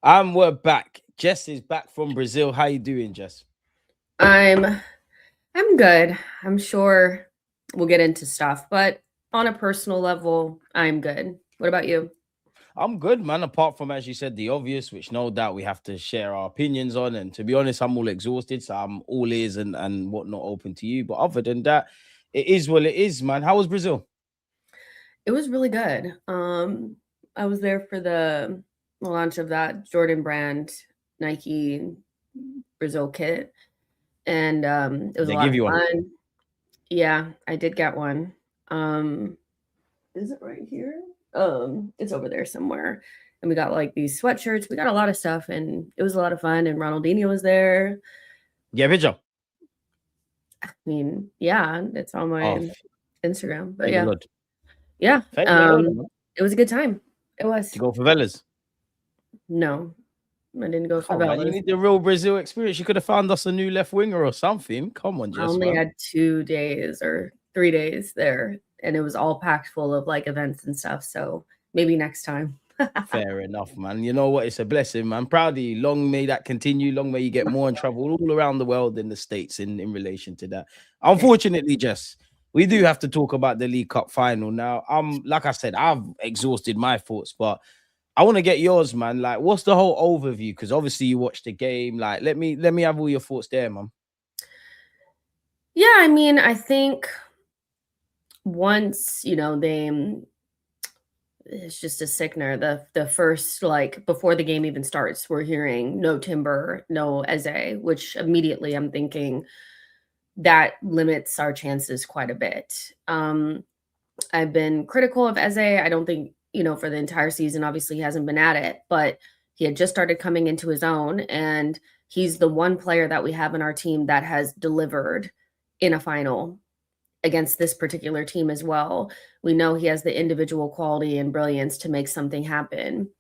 And we're back. Jess is back from Brazil. How you doing, Jess? I'm I'm good. I'm sure we'll get into stuff, but on a personal level, I'm good. What about you? I'm good, man. Apart from, as you said, the obvious, which no doubt we have to share our opinions on. And to be honest, I'm all exhausted, so I'm all ears and whatnot open to you. But other than that, it is what it is, man. How was Brazil? It was really good. I was there for the launch of that Jordan brand Nike Brazil kit, and it was a They lot give of you one. fun. Yeah, I did get one. Um, is it right here? It's over there somewhere. And we got like these sweatshirts. We got a lot of stuff, and it was a lot of fun. And Ronaldinho was there. Yeah, picture. I mean, yeah, it's on Oh, my Instagram, but thank the yeah. Lord. Yeah, Thank the Lord, man. it was a good time. It To was. go for Velas. No, I didn't go for Come on, man. You Bellas. need the real Brazil experience. You could have found us a new left winger or something. Come on, I Jess, only man. had 2 days or 3 days there, and it was all packed full of, like, events and stuff, so maybe next time. Fair enough, man. You know what? It's a blessing, man. Proud of you. Long may that continue. Long may you get more and travel all around the world in the States in relation to that. Thanks. Unfortunately, Jess, we do have to talk about the League Cup final now. Like I said, I've exhausted my thoughts, but I want to get yours, man. Like, what's the whole overview? Because obviously you watched the game. Like, let me have all your thoughts there, man. Yeah, I mean, I think once, it's just a sickener. The first, like, before the game even starts, we're hearing no Timber, no Eze, which immediately I'm thinking that limits our chances quite a bit. I've been critical of Eze. I don't think, for the entire season, obviously, he hasn't been at it, but he had just started coming into his own. And he's the one player that we have in our team that has delivered in a final against this particular team as well. We know he has the individual quality and brilliance to make something happen,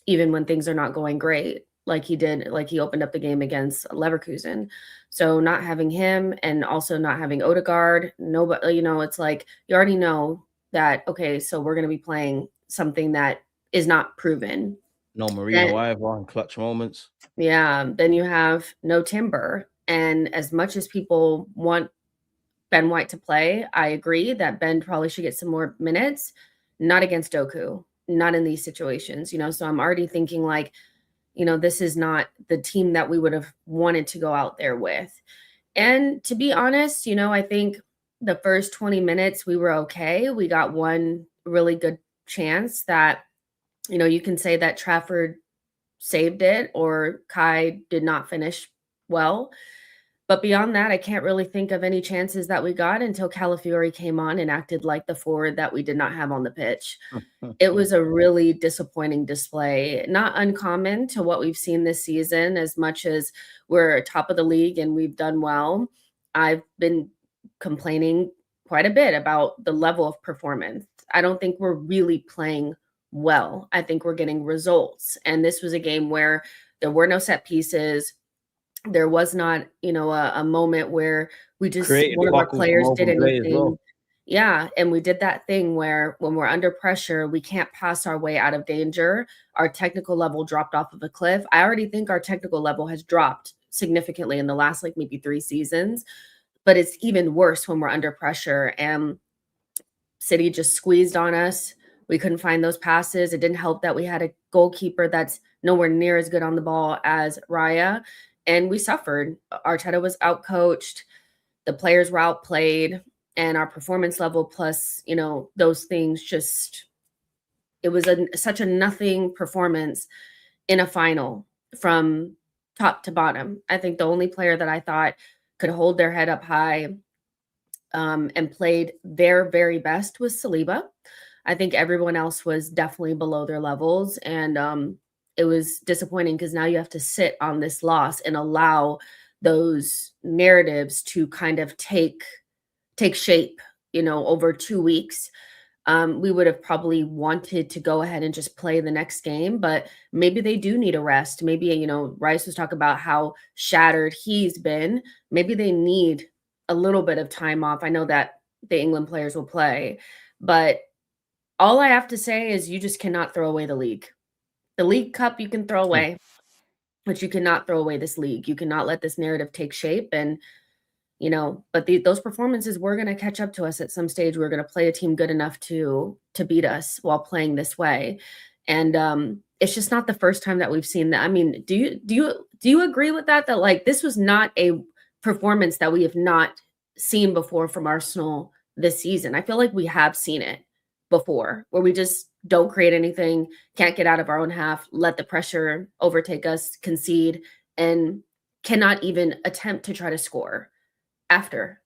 even when things are not going great, like he did, like he opened up the game against Leverkusen. So not having him and also not having Odegaard, nobody, it's like you already know that, okay, so we're going to be playing something that is not proven. No Then, Marino either in clutch moments. yeah, then you have no Timber. And as much as people want Ben White to play, I agree that Ben probably should get some more minutes, not against Doku, not in these situations, So I'm already thinking like, this is not the team that we would have wanted to go out there with. And to be honest, I think the first 20 minutes we were okay. We got one really good chance that, you can say that Trafford saved it or Kai did not finish well. But beyond that, I can't really think of any chances that we got until Calafiori came on and acted like the forward that we did not have on the pitch. It was a really disappointing display, not uncommon to what we've seen this season. As much as we're top of the league and we've done well, I've been complaining quite a bit about the level of performance. I don't think we're really playing well. I think we're getting results. And this was a game where there were no set pieces. There was not, a moment where Created one of our buckle from players did open play as anything. well. Yeah, and we did that thing where when we're under pressure, we can't pass our way out of danger. Our technical level dropped off of a cliff. I already think our technical level has dropped significantly in the last, like, maybe 3 seasons, but it's even worse when we're under pressure, and City just squeezed on us. We couldn't find those passes. It didn't help that we had a goalkeeper that's nowhere near as good on the ball as Raya, and we suffered. Arteta was outcoached, the players were outplayed, and our performance level plus, those things just it was such a nothing performance in a final from top to bottom. I think the only player that I thought could hold their head up high and played their very best was Saliba. I think everyone else was definitely below their levels, and it was disappointing because now you have to sit on this loss and allow those narratives to kind of take shape, over 2 weeks. We would have probably wanted to go ahead and just play the next game, but maybe they do need a rest. Maybe, Rice was talking about how shattered he's been. Maybe they need a little bit of time off. I know that the England players will play, but all I have to say is you just cannot throw away the league. The League Cup you can throw away. but you cannot throw away this league. You cannot let this narrative take shape. And, but those performances were going to catch up to us at some stage. We're going to play a team good enough to beat us while playing this way. And it's just not the first time that we've seen that. I mean, do you agree with that? That like this was not a performance that we have not seen before from Arsenal this season. I feel like we have seen it before, where we just don't create anything, can't get out of our own half, let the pressure overtake us, concede, and cannot even attempt to try to score after.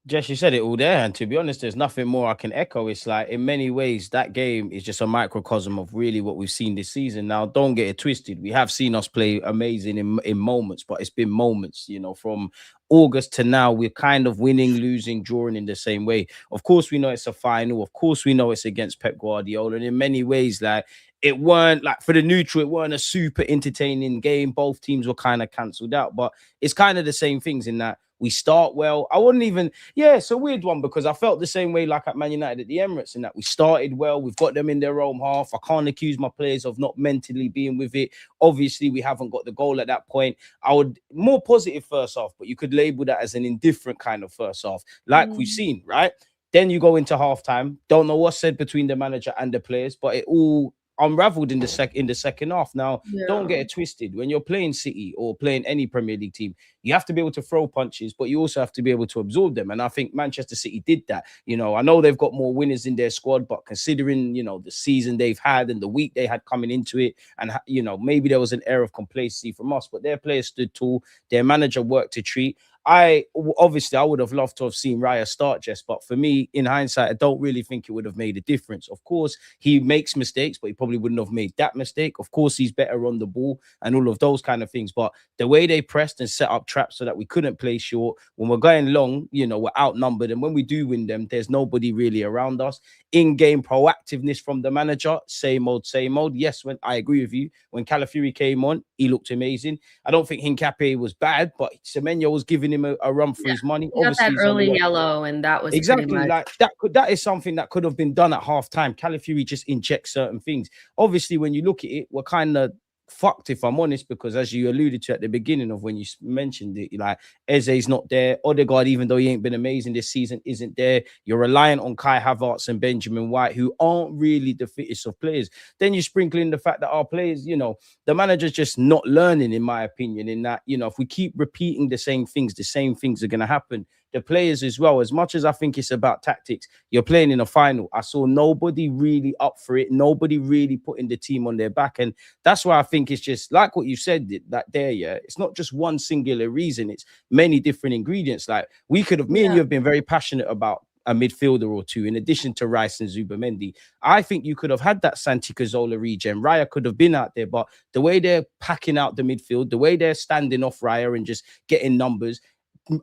Jess, you said it all there, and to be honest, there's nothing more I can echo. It's like in many ways that game is just a microcosm of really what we've seen this season. Now, don't get it twisted. We have seen us play amazing in moments, but it's been moments, from August to now. We're kind of winning, losing, drawing in the same way. Of course, we know it's a final. Of course, we know it's against Pep Guardiola, and in many ways, like it weren't like for the neutral, it weren't a super entertaining game. Both teams were kind of cancelled out, but it's kind of the same things in that. We start well. I wouldn't even, it's a weird one because I felt the same way like at Man United at the Emirates in that we started well. We've got them in their own half. I can't accuse my players of not mentally being with it. Obviously, we haven't got the goal at that point. I would more positive first half, but you could label that as an indifferent kind of first half, like we've seen, right? Then you go into halftime. Don't know what's said between the manager and the players, but it all unraveled in the second half. Now, don't get it twisted. When you're playing City or playing any Premier League team, you have to be able to throw punches, but you also have to be able to absorb them. And I think Manchester City did that. I know they've got more winners in their squad, but considering, the season they've had and the week they had coming into it, and, maybe there was an air of complacency from us, but their players stood tall. Their manager worked to treat. I would have loved to have seen Raya start, Jess, but for me, in hindsight, I don't really think it would have made a difference. Of course, he makes mistakes, but he probably wouldn't have made that mistake. Of course, he's better on the ball and all of those kind of things. But the way they pressed and set up traps so that we couldn't play short, when we're going long, we're outnumbered. And when we do win them, there's nobody really around us. In-game proactiveness from the manager, same old, same old. Yes, when I agree with you, when Calafiori came on, he looked amazing. I don't think Hincapié was bad, but Semenyo was giving him a run for his money. He got that early yellow, and that was exactly like that is something that could have been done at halftime. Calafiori just injects certain things. Obviously, when you look at it, we're kind of fucked, if I'm honest, because as you alluded to at the beginning of when you mentioned it, like Eze's not there. Odegaard, even though he ain't been amazing this season, isn't there. You're reliant on Kai Havertz and Benjamin White, who aren't really the fittest of players. Then you sprinkle in the fact that our players, the manager's just not learning, in my opinion, in that, if we keep repeating the same things are going to happen. The players as well, as much as I think it's about tactics, you're playing in a final. I saw nobody really up for it. Nobody really putting the team on their back. And that's why I think it's just like what you said that there, it's not just one singular reason. It's many different ingredients. Like we could have, me and you have been very passionate about a midfielder or two, in addition to Rice and Zubimendi. I think you could have had that Santi Cazorla regen. Raya could have been out there, but the way they're packing out the midfield, the way they're standing off Raya and just getting numbers,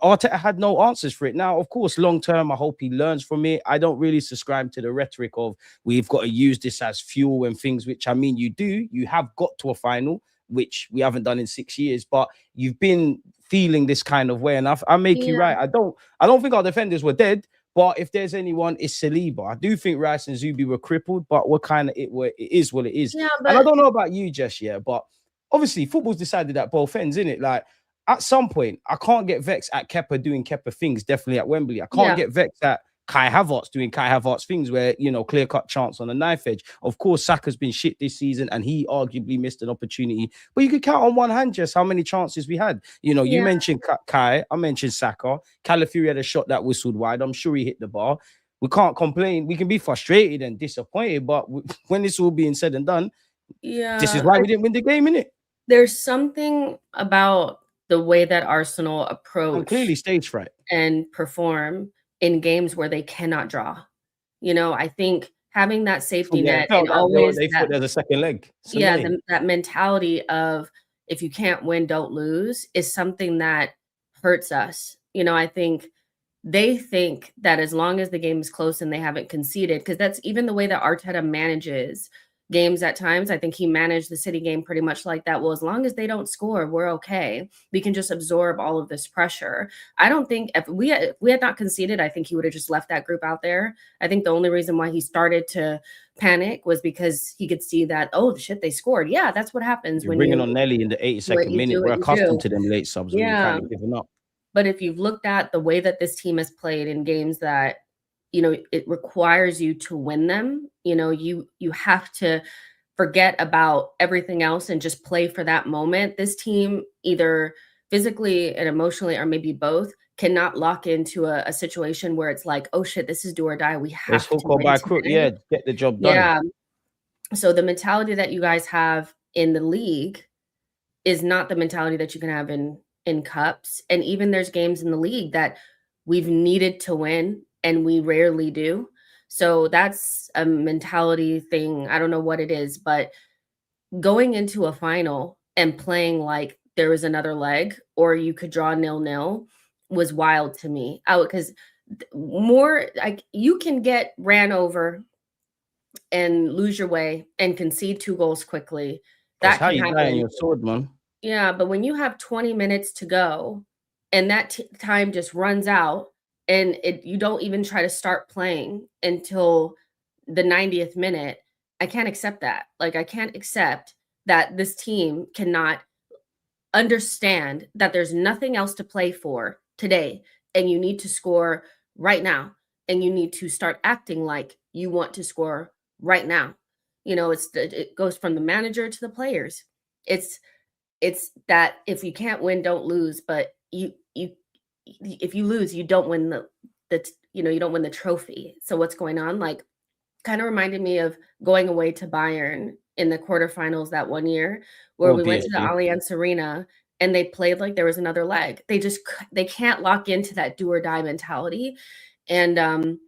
Arteta had no answers for it. Now, of course, long term, I hope he learns from it. I don't really subscribe to the rhetoric of we've got to use this as fuel and things, which I mean, you do. You have got to a final, which we haven't done in 6 years, but you've been feeling this kind of way. And I make you right. I don't think our defenders were dead, but if there's anyone, it's Saliba. I do think Rice and Zubi were crippled, but we're kind of it is what it is. And I don't know about you, Jess, but obviously football's decided at both ends, isn't it? Like, at some point, I can't get vexed at Kepa doing Kepa things, definitely at Wembley. I can't get vexed at Kai Havertz doing Kai Havertz things where, clear-cut chance on a knife edge. Of course, Saka's been shit this season and he arguably missed an opportunity. But you could count on one hand just how many chances we had. You mentioned Kai, I mentioned Saka. Calafiori had a shot that whistled wide. I'm sure he hit the bar. We can't complain. We can be frustrated and disappointed, but when it's all being said and done, this is why we didn't win the game, innit? There's something about the way that Arsenal approach and clearly stage fright and perform in games where they cannot draw. I think having that safety net and always they thought there's a second leg. That mentality of if you can't win, don't lose is something that hurts us. I think they think that as long as the game is close and they haven't conceded, because that's even the way that Arteta manages games at times. I think he managed the City game pretty much like that. Well, as long as they don't score, we're okay. We can just absorb all of this pressure. I don't think if we had not conceded, I think he would have just left that group out there. I think the only reason why he started to panic was because he could see that, oh shit, they scored. Yeah, that's what happens You're when bringing you on Nelly in the 82nd minute. do We're what you do. accustomed to them late subs when you're kind of giving up. But if you've looked at the way that this team has played in games that, you know, it requires you to win them, you know, you have to forget about everything else and just play for that moment. This team, either physically and emotionally, or maybe both, cannot lock into a situation where it's like, oh shit, this is do or die. We have to win today. Get the job done. Yeah. So the mentality that you guys have in the league is not the mentality that you can have in cups. And even there's games in the league that we've needed to win and we rarely do. So that's a mentality thing. I don't know what it is, but going into a final and playing like there was another leg or you could draw 0-0 was wild to me. Because more like you can get ran over and lose your way and concede 2 goals quickly. That's how you die on your sword, man. Yeah, but when you have 20 minutes to go and that time just runs out and you don't even try to start playing until the 90th minute, I can't accept that. Like, I can't accept that this team cannot understand that there's nothing else to play for today and you need to score right now and you need to start acting like you want to score right now. You know, it goes from the manager to the players. It's that if you can't win, don't lose. But if you lose, you don't win you don't win the trophy. So what's going on? Like, kind of reminded me of going away to Bayern in the quarterfinals that one year where we went to the Allianz Arena and they played like there was another leg. They can't lock into that do or die mentality. And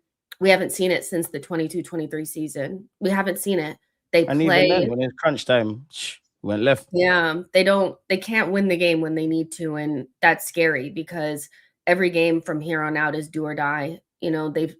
we haven't seen it since the 22-23 season. We haven't seen it. And even then, when it's crunch time, went left. Yeah, they can't win the game when they need to. And that's scary because every game from here on out is do or die. You know, they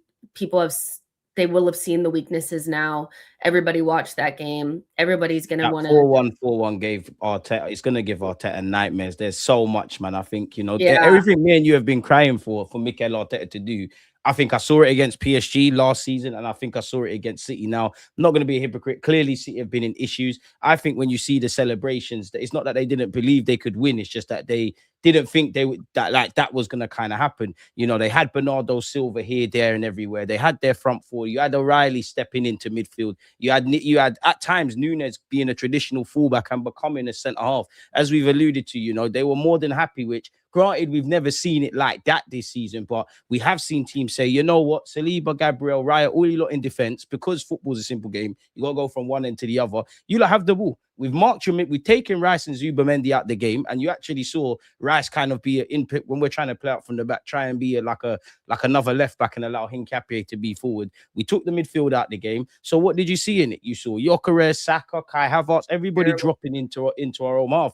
will have seen the weaknesses now. Everybody watched that game. Everybody's going to want to. 4-1 gave Arteta. It's going to give Arteta nightmares. There's so much, man. I think, you know, everything me and you have been crying for Mikel Arteta to do. I think I saw it against PSG last season, and I think I saw it against City. Now, I'm not going to be a hypocrite. Clearly, City have been in issues. I think when you see the celebrations, it's not that they didn't believe they could win. It's just that they didn't think that was going to kind of happen. You know, they had Bernardo Silva here, there, and everywhere. They had their front four. You had O'Reilly stepping into midfield. You had at times Núñez being a traditional fullback and becoming a centre half. As we've alluded to, you know, they were more than happy, which granted, we've never seen it like that this season, but we have seen teams say, you know what, Saliba, Gabriel, Raya, all you lot in defense, because football's a simple game, you got to go from one end to the other. You lot have the ball. We've marked your mid. We've taken Rice and Zubimendi out the game, and you actually saw Rice kind of be an input when we're trying to play out from the back, try and be like another left back and allow Hincapié to be forward. We took the midfield out the game. So what did you see in it? You saw Gyökeres, Saka, Kai Havertz, everybody dropping into our own half.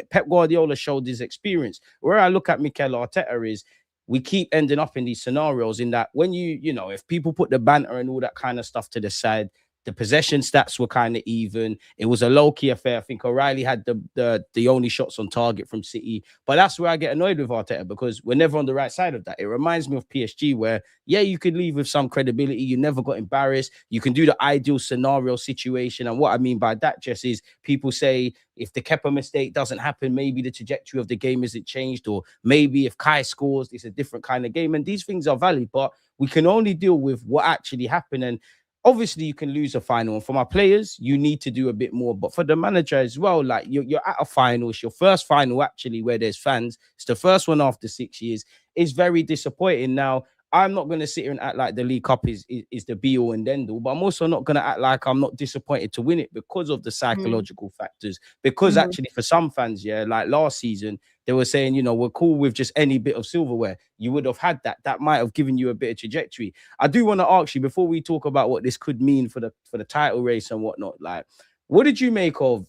Pep Guardiola showed his experience. Where I look at Mikel Arteta is we keep ending up in these scenarios in that when you know, if people put the banter and all that kind of stuff to the side, the possession stats were kind of even. It was a low-key affair. I think O'Reilly had the only shots on target from City. But that's where I get annoyed with Arteta because we're never on the right side of that. It reminds me of PSG where, yeah, you could leave with some credibility. You never got embarrassed. You can do the ideal scenario situation. And what I mean by that, Jess, is people say if the Kepa mistake doesn't happen, maybe the trajectory of the game isn't changed. Or maybe if Kai scores, it's a different kind of game. And these things are valid. But we can only deal with what actually happened. And obviously, you can lose a final. And for my players, you need to do a bit more. But for the manager as well, like you're at a final. It's your first final, actually, where there's fans. It's the first one after 6 years. It's very disappointing. Now, I'm not going to sit here and act like the League Cup is the be-all and end-all. But I'm also not going to act like I'm not disappointed to win it because of the psychological factors. Because actually, for some fans, yeah, like last season, they were saying, you know, we're cool with just any bit of silverware. You would have had that. That might have given you a bit of trajectory. I do want to ask you, before we talk about what this could mean for the title race and whatnot, like, what did you make of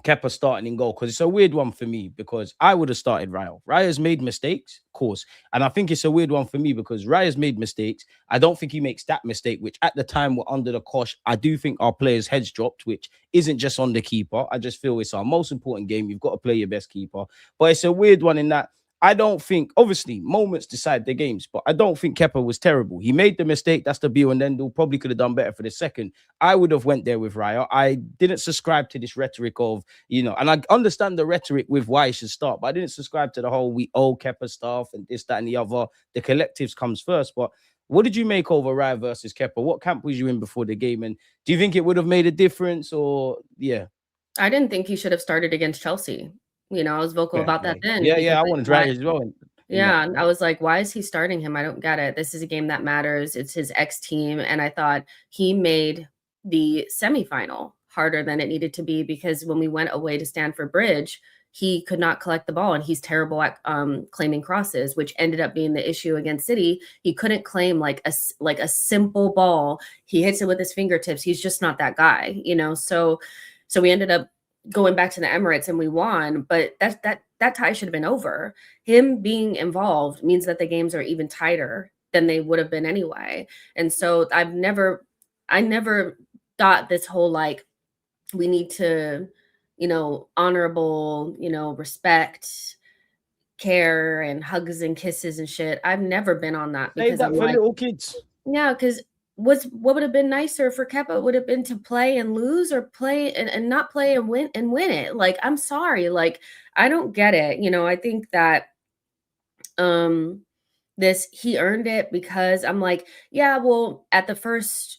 Kepa starting in goal, because it's a weird one for me, because I would have started Raya. Raya's made mistakes, of course. And I think it's a weird one for me because Raya's made mistakes. I don't think he makes that mistake, which at the time were under the cosh. I do think our players' heads dropped, which isn't just on the keeper. I just feel it's our most important game. You've got to play your best keeper. But it's a weird one in that I don't think, obviously, moments decide the games, but I don't think Kepa was terrible. He made the mistake. That's the be and end all. Probably could have done better for the second. I would have went there with Raya. I didn't subscribe to this rhetoric of, and I understand the rhetoric with why he should start, but I didn't subscribe to the whole we owe Kepa stuff and this, that, and the other. The collectives comes first. But what did you make over Raya versus Kepa? What camp was you in before the game? And do you think it would have made a difference or, yeah? I didn't think he should have started against Chelsea. I was vocal about that then. Yeah, I wanted Raya as well. Yeah, I was like, why is he starting him? I don't get it. This is a game that matters. It's his ex-team. And I thought he made the semifinal harder than it needed to be, because when we went away to Stamford Bridge, he could not collect the ball, and he's terrible at claiming crosses, which ended up being the issue against City. He couldn't claim like a simple ball. He hits it with his fingertips. He's just not that guy, So we ended up going back to the Emirates and we won, but that tie should have been over. Him being involved means that the games are even tighter than they would have been anyway. And so I never thought this whole like we need to, honorable, respect, care, and hugs and kisses and shit. I've never been on that, because I'm for little kids. Yeah, because what would have been nicer for Kepa would have been to play and lose, or play and not play and win it. Like, I'm sorry. Like, I don't get it. I think that he earned it, because I'm like, yeah, well, at the first,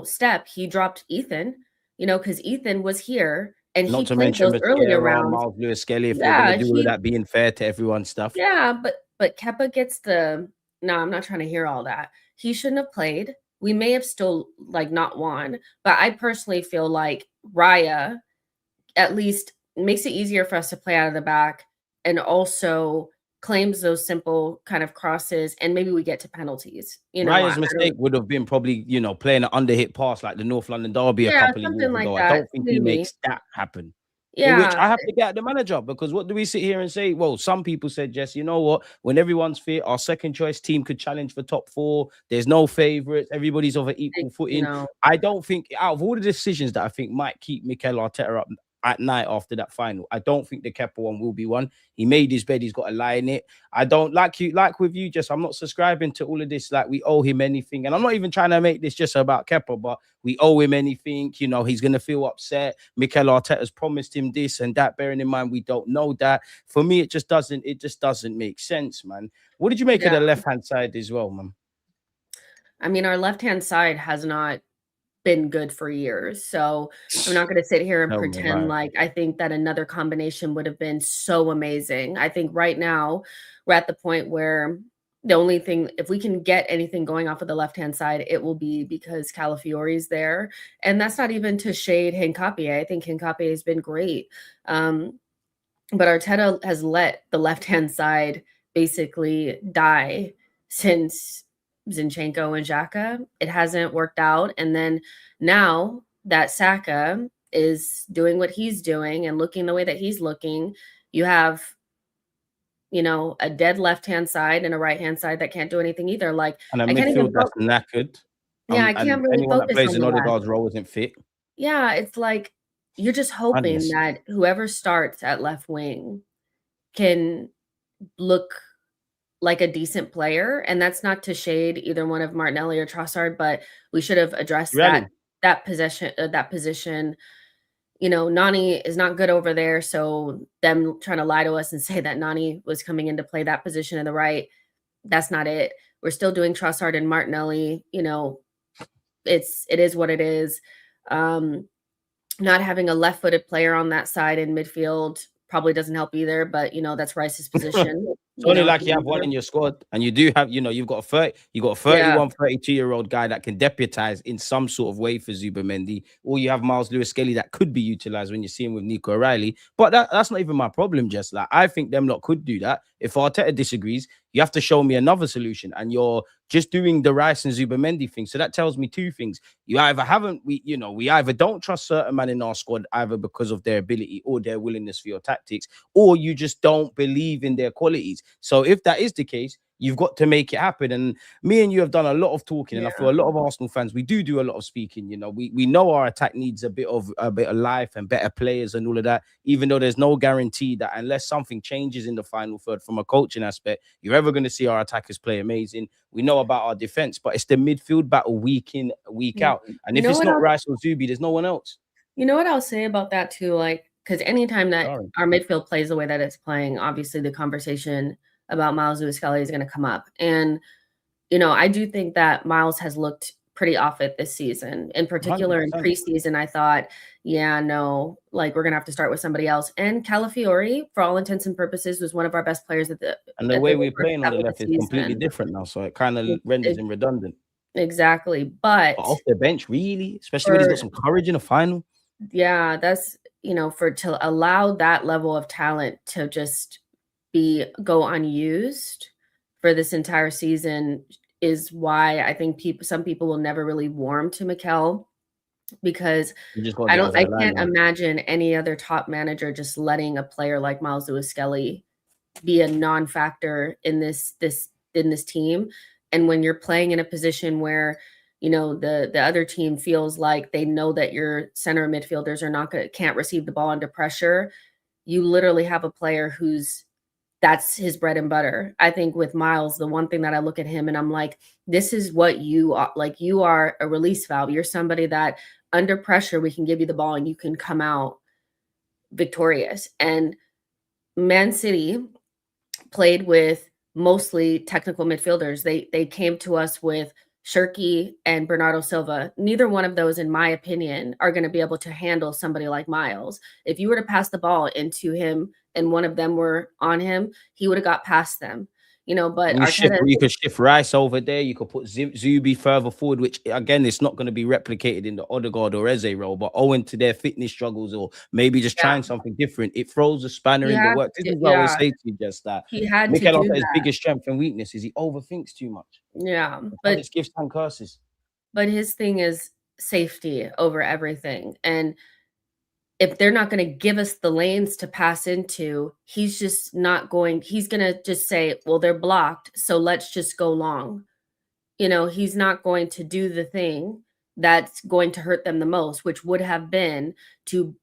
step, he dropped Ethan, because Ethan was here and not he to played mention those early rounds. Miles Lewis-Skelly, if we're going to do all that being fair to everyone's stuff. Yeah, but Kepa gets no, I'm not trying to hear all that. He shouldn't have played. We may have still like not won, but I personally feel like Raya at least makes it easier for us to play out of the back, and also claims those simple kind of crosses, and maybe we get to penalties. Raya's mistake would have been probably, playing an underhit pass like the North London Derby a couple of years ago. I don't think he makes that happen. Yeah, which I have to get at the manager, because what do we sit here and say? Well, some people said, Jess, you know what? When everyone's fit, our second choice team could challenge for top 4. There's no favorites. Everybody's of an equal footing. I don't think, out of all the decisions that I think might keep Mikel Arteta up at night after that final, I don't think the Kepa one will be one. He made his bed, he's got to lie in it. I don't like with you, Jess, I'm not subscribing to all of this, like we owe him anything. And I'm not even trying to make this just about Kepa, but we owe him anything. He's going to feel upset. Mikel Arteta's promised him this and that, bearing in mind we don't know that. For me, it just doesn't make sense, man. What did you make of the left-hand side as well, man? I mean, our left-hand side has not been good for years. So I'm not going to sit here and pretend like I think that another combination would have been so amazing. I think right now we're at the point where the only thing, if we can get anything going off of the left-hand side, it will be because Calafiori's there. And that's not even to shade Hincapié. I think Hincapié has been great. But Arteta has let the left-hand side basically die since Zinchenko and Xhaka. It hasn't worked out. And then now that Saka is doing what he's doing and looking the way that he's looking, you have, a dead left-hand side and a right-hand side that can't do anything either. Like, and a midfield that's knackered. Yeah, I can't really focus that plays on in Odegaard's role isn't fit. Yeah, it's like you're just hoping that whoever starts at left wing can look like a decent player. And that's not to shade either one of Martinelli or Trossard, but we should have addressed that position. Nani is not good over there. So them trying to lie to us and say that Nani was coming in to play that position in the right, that's not it. We're still doing Trossard and Martinelli. It is what it is. Not having a left-footed player on that side in midfield probably doesn't help either, but that's Rice's position. It's only like you have one in your squad, and you do have, you've got a 31, 32-year-old guy that can deputize in some sort of way for Zubimendi, or you have Miles Lewis-Skelly that could be utilized when you see him with Nico O'Reilly. But that's not even my problem, just like I think them lot could do that. If Arteta disagrees, you have to show me another solution. And you're just doing the Rice and Zubamendi thing. So that tells me two things. We either don't trust certain men in our squad, either because of their ability or their willingness for your tactics, or you just don't believe in their qualities. So if that is the case, you've got to make it happen. And me and you have done a lot of talking, and I feel a lot of Arsenal fans, we do a lot of speaking. We know our attack needs a bit of life and better players and all of that, even though there's no guarantee that unless something changes in the final third from a coaching aspect, you're ever going to see our attackers play amazing. We know about our defense, but it's the midfield battle week in, week out. And if it's not Rice or Zubi, there's no one else. You know what I'll say about that too? Like, because anytime that our midfield plays the way that it's playing, obviously the conversation about Miles Lewis-Kelly is going to come up. And, I do think that Miles has looked pretty off it this season. In particular, 100%. In preseason, I thought, we're going to have to start with somebody else. And Calafiori, for all intents and purposes, was one of our best players And the way we're playing on the left is completely different now. So it kind of renders him redundant. Exactly. But off the bench, really? Especially when he's got some courage in the final? Yeah, that's, to allow that level of talent to just go unused for this entire season is why I think some people will never really warm to Mikel, because I can't imagine any other top manager just letting a player like Miles Lewis-Kelly be a non-factor in this team. And when you're playing in a position where the other team feels like they know that your center midfielders can't receive the ball under pressure, you literally have a player that's his bread and butter. I think with Miles, the one thing that I look at him and I'm like, this is what you are. Like, you are a release valve. You're somebody that under pressure, we can give you the ball and you can come out victorious. And Man City played with mostly technical midfielders. They came to us with Shirky and Bernardo Silva. Neither one of those, in my opinion, are going to be able to handle somebody like Miles. If you were to pass the ball into him and one of them were on him, he would have got past them. But you could shift Rice over there. You could put Zubi further forward, which again, it's not going to be replicated in the Odegaard or Eze role. But owing to their fitness struggles or maybe just trying something different, it throws a spanner in the work. This is what I always say to you, just that. He had Mikel Arteta's biggest strength and weakness is he overthinks too much. Yeah, but it gives time curses. But his thing is safety over everything, and if they're not going to give us the lanes to pass into, he's just not going. He's going to just say, well, they're blocked, so let's just go long. He's not going to do the thing that's going to hurt them the most, which would have been to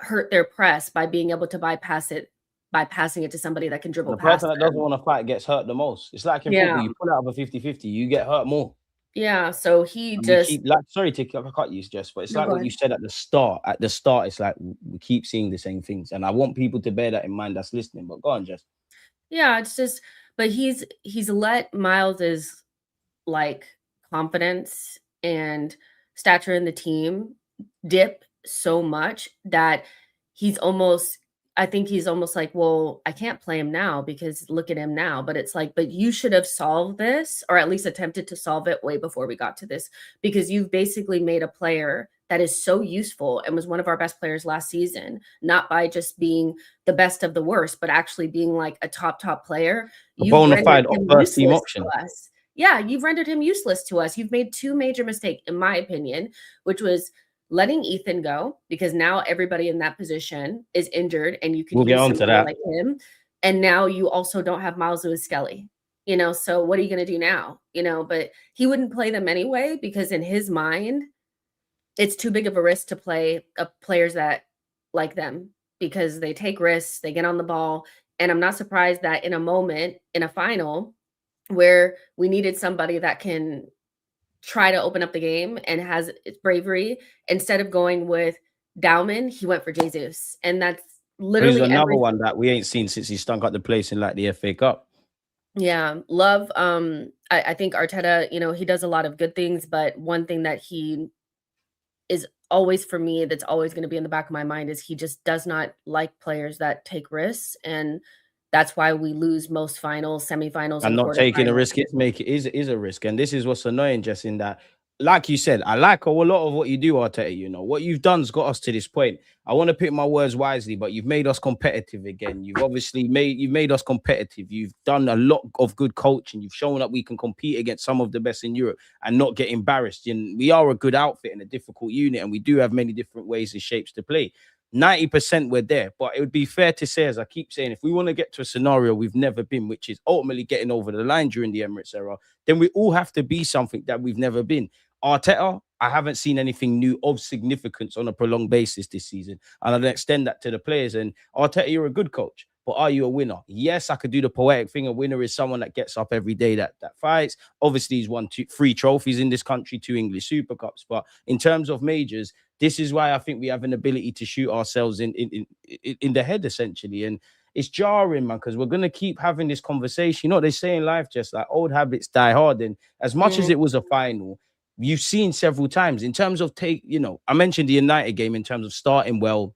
hurt their press by being able to bypass it, by passing it to somebody that can dribble past them. The person that doesn't want to fight gets hurt the most. It's like in football, you pull out of a 50-50, you get hurt more. Yeah, so sorry to cut you, Jess, but it's like what you said at the start. At the start, it's like we keep seeing the same things, and I want people to bear that in mind that's listening. But go on, Jess. Yeah, it's just, but he's let Miles's confidence and stature in the team dip so much that I think he's almost like, well, I can't play him now because look at him now. But it's like, but you should have solved this, or at least attempted to solve it way before we got to this, because you've basically made a player that is so useful and was one of our best players last season, not by just being the best of the worst, but actually being like a top player. A bona fide first team option. Yeah, you've rendered him useless to us. You've made two major mistakes, in my opinion, which was letting Ethan go, because now everybody in that position is injured and you can get on to that. Like him. And now you also don't have Miles Lewis-Kelly, so what are you going to do now? But he wouldn't play them anyway, because in his mind, it's too big of a risk to play players that like them, because they take risks, they get on the ball. And I'm not surprised that in a moment in a final where we needed somebody that can try to open up the game and has bravery, instead of going with Dauman, he went for Jesus. And that's literally another one that we ain't seen since he stunk up the place in the FA Cup. Yeah, love. I think Arteta, he does a lot of good things, but one thing that he is always, for me, that's always going to be in the back of my mind, is he just does not like players that take risks. And that's why we lose most finals, semifinals. And not taking a risk is a risk. And this is what's annoying, Jess, in that like you said, I like a lot of what you do, Arteta. You know, what you've done's got us to this point. I want to pick my words wisely, but you've made us competitive again. You've made us competitive. You've done a lot of good coaching. You've shown that we can compete against some of the best in Europe and not get embarrassed. And we are a good outfit in a difficult unit, and we do have many different ways and shapes to play. 90% we're there, but it would be fair to say, as I keep saying, if we want to get to a scenario we've never been, which is ultimately getting over the line during the Emirates era, then we all have to be something that we've never been. Arteta, I haven't seen anything new of significance on a prolonged basis this season. And I'll extend that to the players. And Arteta, you're a good coach, but are you a winner? Yes, I could do the poetic thing. A winner is someone that gets up every day, that fights. Obviously, he's won 3 trophies in this country, 2 English Super Cups. But in terms of majors, this is why I think we have an ability to shoot ourselves in the head, essentially. And it's jarring, man, because we're going to keep having this conversation. You know what they say in life, just like old habits die hard. And as much as it was a final, you've seen several times in terms of I mentioned the United game in terms of starting well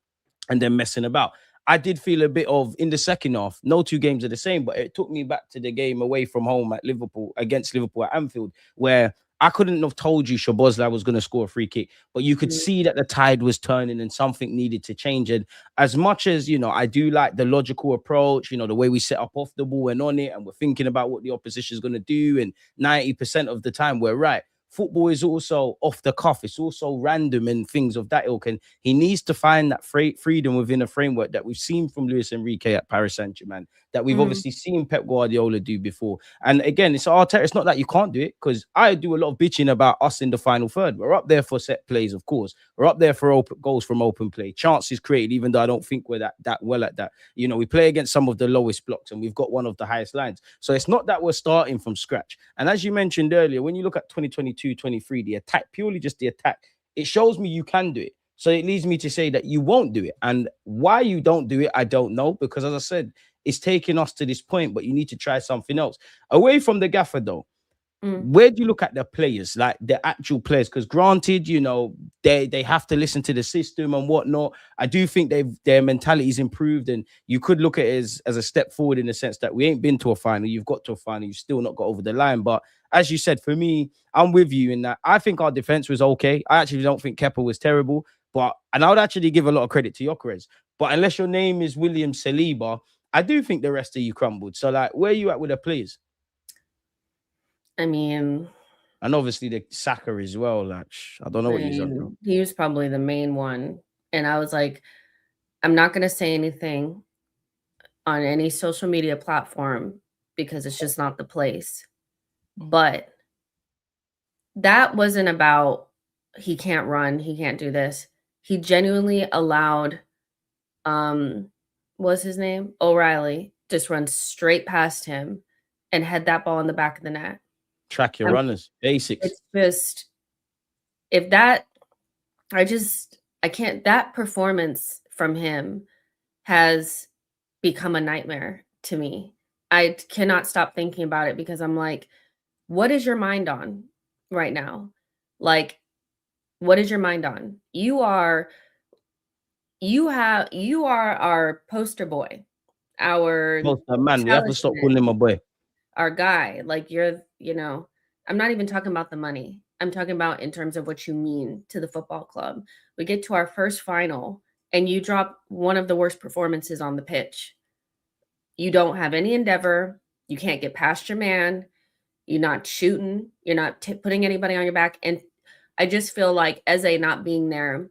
and then messing about. I did feel a bit of in the second half. No 2 games are the same, but it took me back to the game away from home at Liverpool against Liverpool at Anfield, where I couldn't have told you Szoboszlai was going to score a free kick, but you could see that the tide was turning and something needed to change. And as much as, I do like the logical approach, the way we set up off the ball and on it, and we're thinking about what the opposition is going to do. And 90% of the time we're right. Football is also off the cuff. It's also random and things of that ilk. And he needs to find that freedom within a framework that we've seen from Luis Enrique at Paris Saint-Germain, that we've obviously seen Pep Guardiola do before. And again, it's Arteta. It's not that you can't do it, because I do a lot of bitching about us in the final third. We're up there for set plays, of course. We're up there for open goals from open play, chances created, even though I don't think we're that well at that. We play against some of the lowest blocks and we've got one of the highest lines. So it's not that we're starting from scratch. And as you mentioned earlier, when you look at 2022-23, the attack, purely just the attack, it shows me you can do it. So it leads me to say that you won't do it. And why you don't do it, I don't know. Because as I said, it's taking us to this point, but you need to try something else. Away from the gaffer, though, where do you look at the players, like the actual players? Because granted, they have to listen to the system and whatnot. I do think their mentality's improved, and you could look at it as a step forward in the sense that we ain't been to a final. You've got to a final. You've still not got over the line. But as you said, for me, I'm with you in that. I think our defense was okay. I actually don't think Kepa was terrible. And I would actually give a lot of credit to Gyökeres. But unless your name is William Saliba, I do think the rest of you crumbled. So, like, where are you at with the players? I mean, and obviously the Saka as well. Like, I don't know what he's on. He was probably the main one. And I was like, I'm not going to say anything on any social media platform because it's just not the place. But that wasn't about he can't run, he can't do this. He genuinely allowed, what's his name? O'Reilly, just run straight past him and had that ball in the back of the net. Track your runners, basics. It's just, if that, I can't, that performance from him has become a nightmare to me. I cannot stop thinking about it because I'm like, what is your mind on right now? Like, what is your mind on? You are our poster boy, our man. We have to stop calling him a boy. Our guy. Like, I'm not even talking about the money. I'm talking about in terms of what you mean to the football club. We get to our first final and you drop one of the worst performances on the pitch. You don't have any endeavor. You can't get past your man. You're not shooting. You're not putting anybody on your back. And I just feel like Eze not being there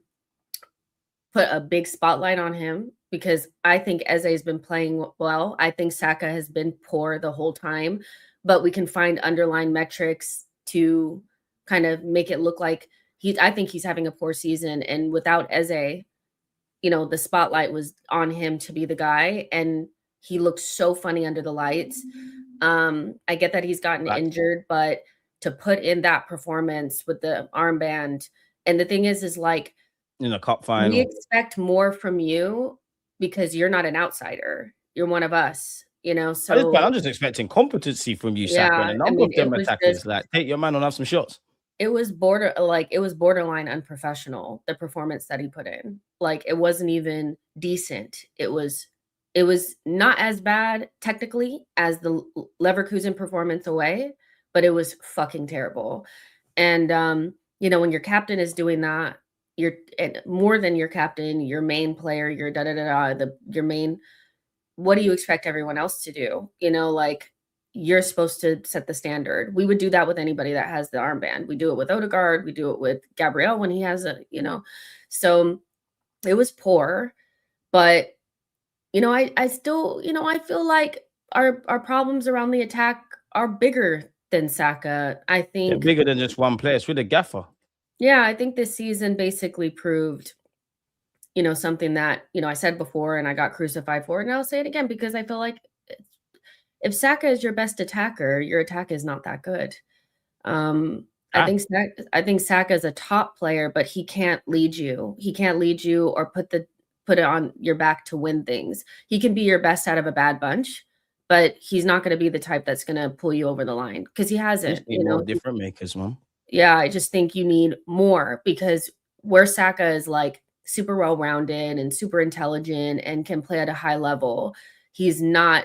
put a big spotlight on him because I think Eze has been playing well. I think Saka has been poor the whole time, but we can find underlying metrics to kind of make it look like I think he's having a poor season. And without Eze, the spotlight was on him to be the guy. And he looked so funny under the lights. I get that he's gotten injured, but to put in that performance with the armband, and the thing is like in a cup final, we expect more from you because you're not an outsider. You're one of us, So I'm just expecting competency from you, Saka, and a number of them attackers. Like, take your man on, have some shots. It was borderline unprofessional, the performance that he put in. Like, it wasn't even decent. It was not as bad technically as the Leverkusen performance away, but it was fucking terrible. And you know, when your captain is doing that, you're more than your captain, your main player, your your main. What do you expect everyone else to do? You know, like you're supposed to set the standard. We would do that with anybody that has the armband. We do it with Odegaard. We do it with Gabriel when he has a, you know, so it was poor, but you know, I still, you know, I feel like our problems around the attack are bigger than Saka. I They're think, bigger than just one player. It's with a gaffer. yeah, I think this season basically proved, you know, something that, you know, I said before and I got crucified for, and I'll say it again because I feel like if Saka is your best attacker, your attack is not that good. Um, Ah, I think Saka is a top player, but he can't lead you. He can't lead you or put it on your back to win things. He can be your best out of a bad bunch, but he's not going to be the type that's going to pull you over the line because he we just hasn't. need You more know, different makers, man. yeah, I just think you need more because where Saka is like super well rounded and super intelligent and can play at a high level, he's not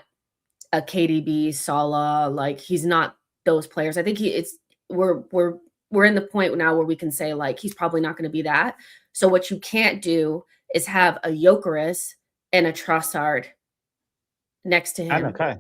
a KDB, Salah, like he's not those players. I think we're in the point now where we can say like he's probably not going to be that. So what you can't do is have a Jokeris and a Trossard next to And him. okay.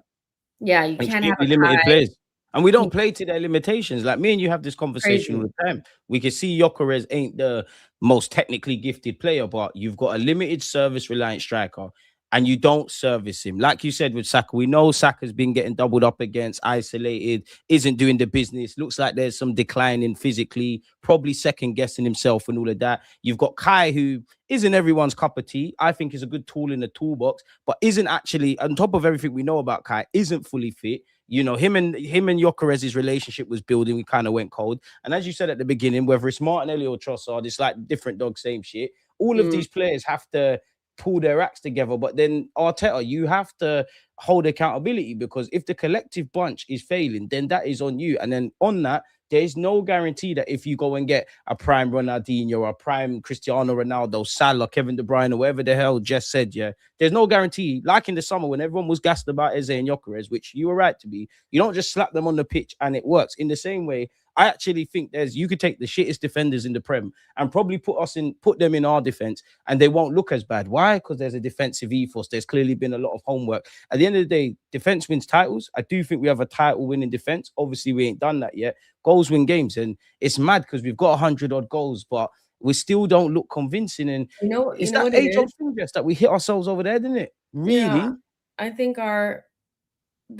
Yeah, you can't have Extremely a limited Kai. players. And we don't play to their limitations. Like me and you have this conversation all Crazy. the time. We can see Jokeres ain't the most technically gifted player, but you've got a limited service reliant striker and you don't service him. Like you said with Saka, we know Saka's been getting doubled up against, isolated, isn't doing the business. Looks like there's some declining physically, probably second guessing himself and all of that. You've got Kai, who isn't everyone's cup of tea. I think is a good tool in the toolbox, but isn't actually, on top of everything we know about Kai, isn't fully fit. You know, him and Jokeres' relationship was building. We kind of went cold. And as you said at the beginning, whether it's Martinelli or Trossard, it's like different dog, same shit. All of Mm. these players have to pull their acts together. But then Arteta, you have to hold accountability because if the collective bunch is failing, then that is on you. And then on that, there is no guarantee that if you go and get a prime Ronaldinho or a prime Cristiano Ronaldo, Salah, Kevin De Bruyne, or whatever the hell Jess said, yeah, there's no guarantee. Like in the summer when everyone was gassed about Eze and Jokeres, which you were right to be, you don't just slap them on the pitch and it works. In the same way, I actually think you could take the shittest defenders in the Prem and probably put them in our defense and they won't look as bad. Why? Because there's a defensive ethos. There's clearly been a lot of homework. At the end of the day, defense wins titles. I do think we have a title winning defense. Obviously, we ain't done that yet. Goals win games, and it's mad because we've got 100 odd goals, but we still don't look convincing. And You it's know that what it age-old is? thing just that we hit ourselves over there, didn't it? Yeah. Really I think the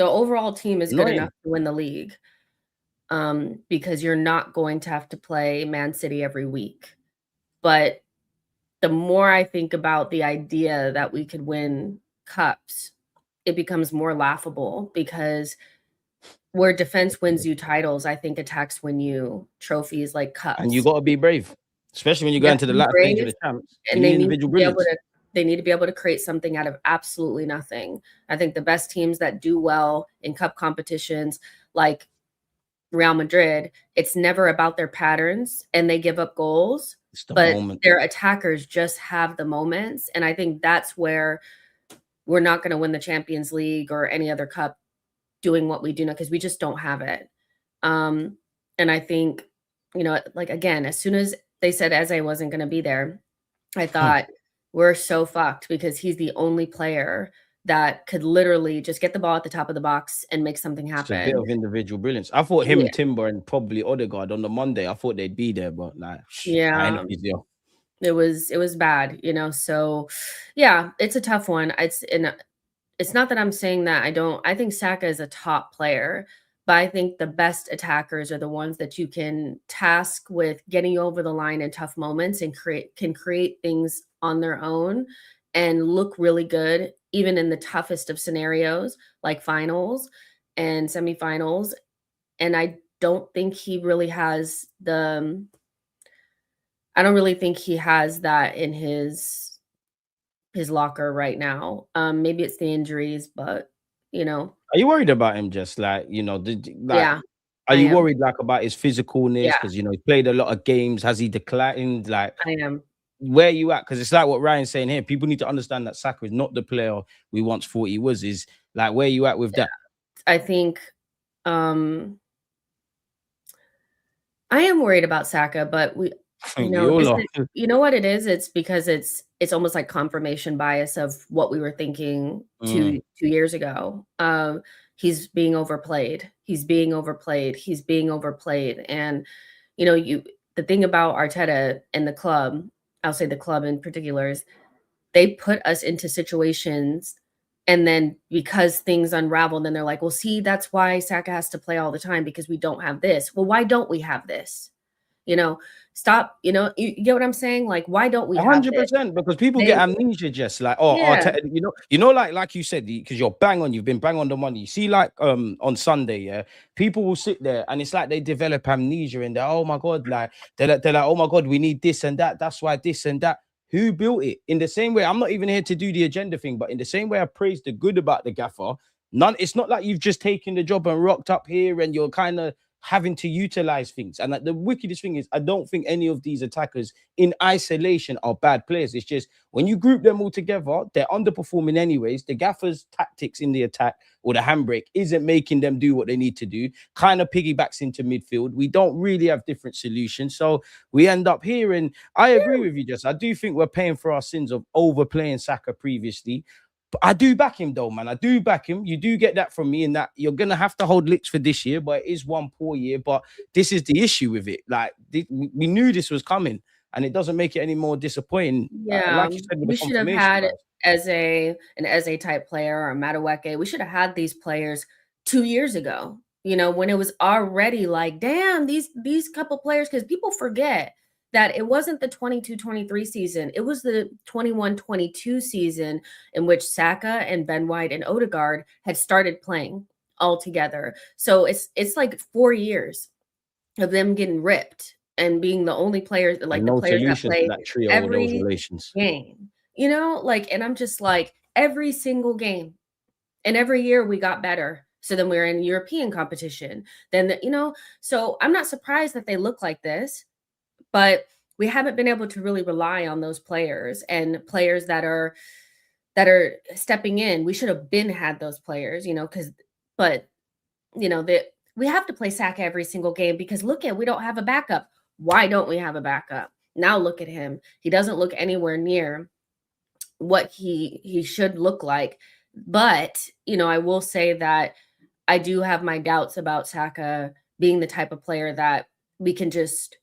overall team is good enough annoying. to win the league. Because you're not going to have to play Man City every week. But the more I think about the idea that we could win cups, it becomes more laughable because where defense wins you titles, I think attacks win you trophies like And you cups. got to be brave, especially when you You go have into to the be latter stage of brave the champs. and You need individual brilliance. they need to be able to create something out of absolutely nothing. I think the best teams that do well in cup competitions like Real Madrid, it's never about their patterns and they give up goals, It's the but moment. their attackers just have the moments. And I think that's where we're not going to win the Champions League or any other cup doing what we do now because we just don't have it. And I think, you know, like again, as soon as they said Eze wasn't going to be there, I thought we're so fucked because he's the only player that could literally just get the ball at the top of the box and make something It's a bit happen. of individual brilliance. I thought him, Yeah. Timber, and probably Odegaard on the Monday. I thought they'd be there, but like, I ain't Yeah. easier. It was bad, you know. So yeah, it's a tough one. It's not that I'm saying that I think Saka is a top player, but I think the best attackers are the ones that you can task with getting you over the line in tough moments and create things on their own and look really good even in the toughest of scenarios like finals and semifinals. And I don't really think he has that in his locker right now. Maybe it's the injuries, but you know, Are you worried about him? Just like like, yeah, are I you am. worried like about his physicalness? Yeah, Because he played a lot of games. Has he declined? Like, I am. where you at? Because it's like what Ryan's saying here. People need to understand that Saka is not the player we once thought he was. Is like where you at with that? I think um I am worried about Saka, but I think we all are. you know what it is? It's because it's almost like confirmation bias of what we were thinking Mm. 2 years ago. He's being overplayed. He's being overplayed. He's being overplayed. And the thing about Arteta and the club, I'll say the club in particular, is they put us into situations, and then because things unravel, then they're like, well, see, that's why Saka has to play all the time, because we don't have this. Well, why don't we have this? Stop, you get what I'm saying? Like, why don't we have this? 100%, because people They get amnesia, just like, Yeah. Arteta, like you said, because you've been bang on the money. You see, like on Sunday, yeah, people will sit there and it's like they develop amnesia and they're, oh my god, like they're like, oh my god, we need this and that. That's why this and that. Who built it? In the same way, I'm not even here to do the agenda thing, but in the same way I praise the good about the gaffer, it's not like you've just taken the job and rocked up here and you're kind of having to utilize things. And like, the wickedest thing is, I don't think any of these attackers in isolation are bad players. It's just when you group them all together, they're underperforming anyways. The gaffer's tactics in the attack or the handbrake isn't making them do what they need to do, kind of piggybacks into midfield. We don't really have different solutions. So we end up here. And I agree with you, Jess. I do think we're paying for our sins of overplaying Saka previously. But I do back him though, man. I do back him. You do get that from me, in that you're gonna have to hold licks for this year, but it is one poor year. But this is the issue with it. Like we knew this was coming, and it doesn't make it any more disappointing. Yeah, Like you said, with we the should have confirmation had bias. an Eze type player, or Madueke. We should have had these players 2 years ago, when it was already like, damn, these couple players, because people forget that it wasn't the 22-23 season. It was the 21-22 season in which Saka and Ben White and Odegaard had started playing all together. So it's like 4 years of them getting ripped and being the only players, like And the no players that solution to play that trio or those every relations. game, and I'm just like, every single game, and every year we got better. So then we're in European competition. So I'm not surprised that they look like this, but we haven't been able to really rely on those players, and players that are stepping in. We should have had those players, but that we have to play Saka every single game, because we don't have a backup. Why don't we have a backup? Now look at him. He doesn't look anywhere near what he should look like. But, I will say that I do have my doubts about Saka being the type of player that we can just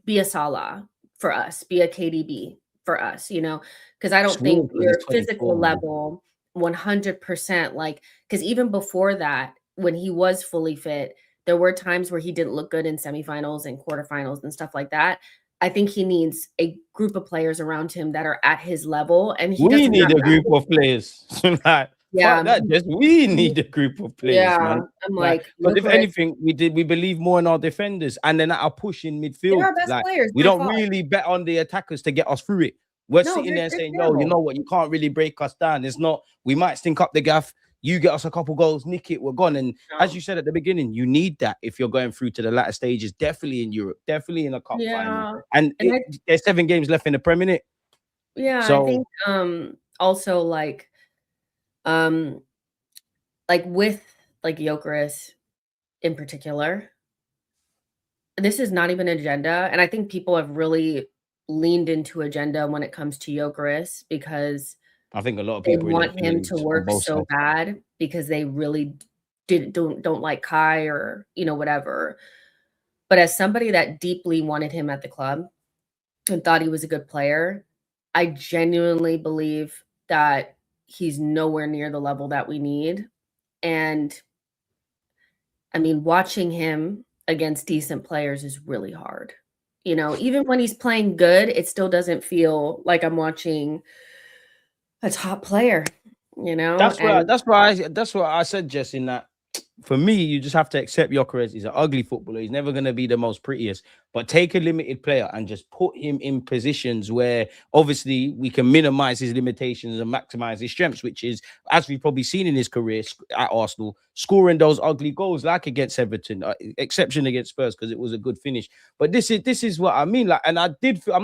be a Salah for us, be a KDB for us, because I don't It's weird think because he's your 24, physical man. level 100%, because even before that, when he was fully fit, there were times where he didn't look good in semifinals and quarterfinals and stuff like that. I think he needs a group of players around him that are at his level, and he We doesn't need have a that. group of players. Like, fuck Yeah, that. Just we need a group of players, yeah. man. I'm Like, like, because if Gyökeres, anything, we believe more in our defenders, and then at our push in they're midfield. our best Like, players we by don't far. really bet on the attackers to get us through it. We're No, sitting there and they're saying, "Yo, you terrible. know what? You can't really break us down. It's not. We might stink up the gaff. You get us a couple goals, nick it, we're gone." And as No. you said at the beginning, you need that if you're going through to the latter stages. Definitely in Europe, definitely in a cup final, Yeah, and and there's 7 games left in the Premier League. I So think also um with Gyökeres in particular, this is not even agenda, and I think people have really leaned into agenda when it comes to Gyökeres, because I think a lot of they people in it want him to believed on work both so sides. bad, because they really don't like Kai, or whatever. But as somebody that deeply wanted him at the club and thought he was a good player, I genuinely believe that he's nowhere near the level that we need. And I mean, watching him against decent players is really hard. Even when he's playing good, it still doesn't feel like I'm watching a top player, and That's what I said, Jess, in that for me, you just have to accept Gyökeres. He's an ugly footballer. He's never going to be the most prettiest. but take a limited player and just put him in positions where obviously we can minimize his limitations and maximize his strengths, which is, as we've probably seen in his career at Arsenal, scoring those ugly goals like against Everton, exception against Spurs because it was a good finish. But this is what I mean. Like, and I'm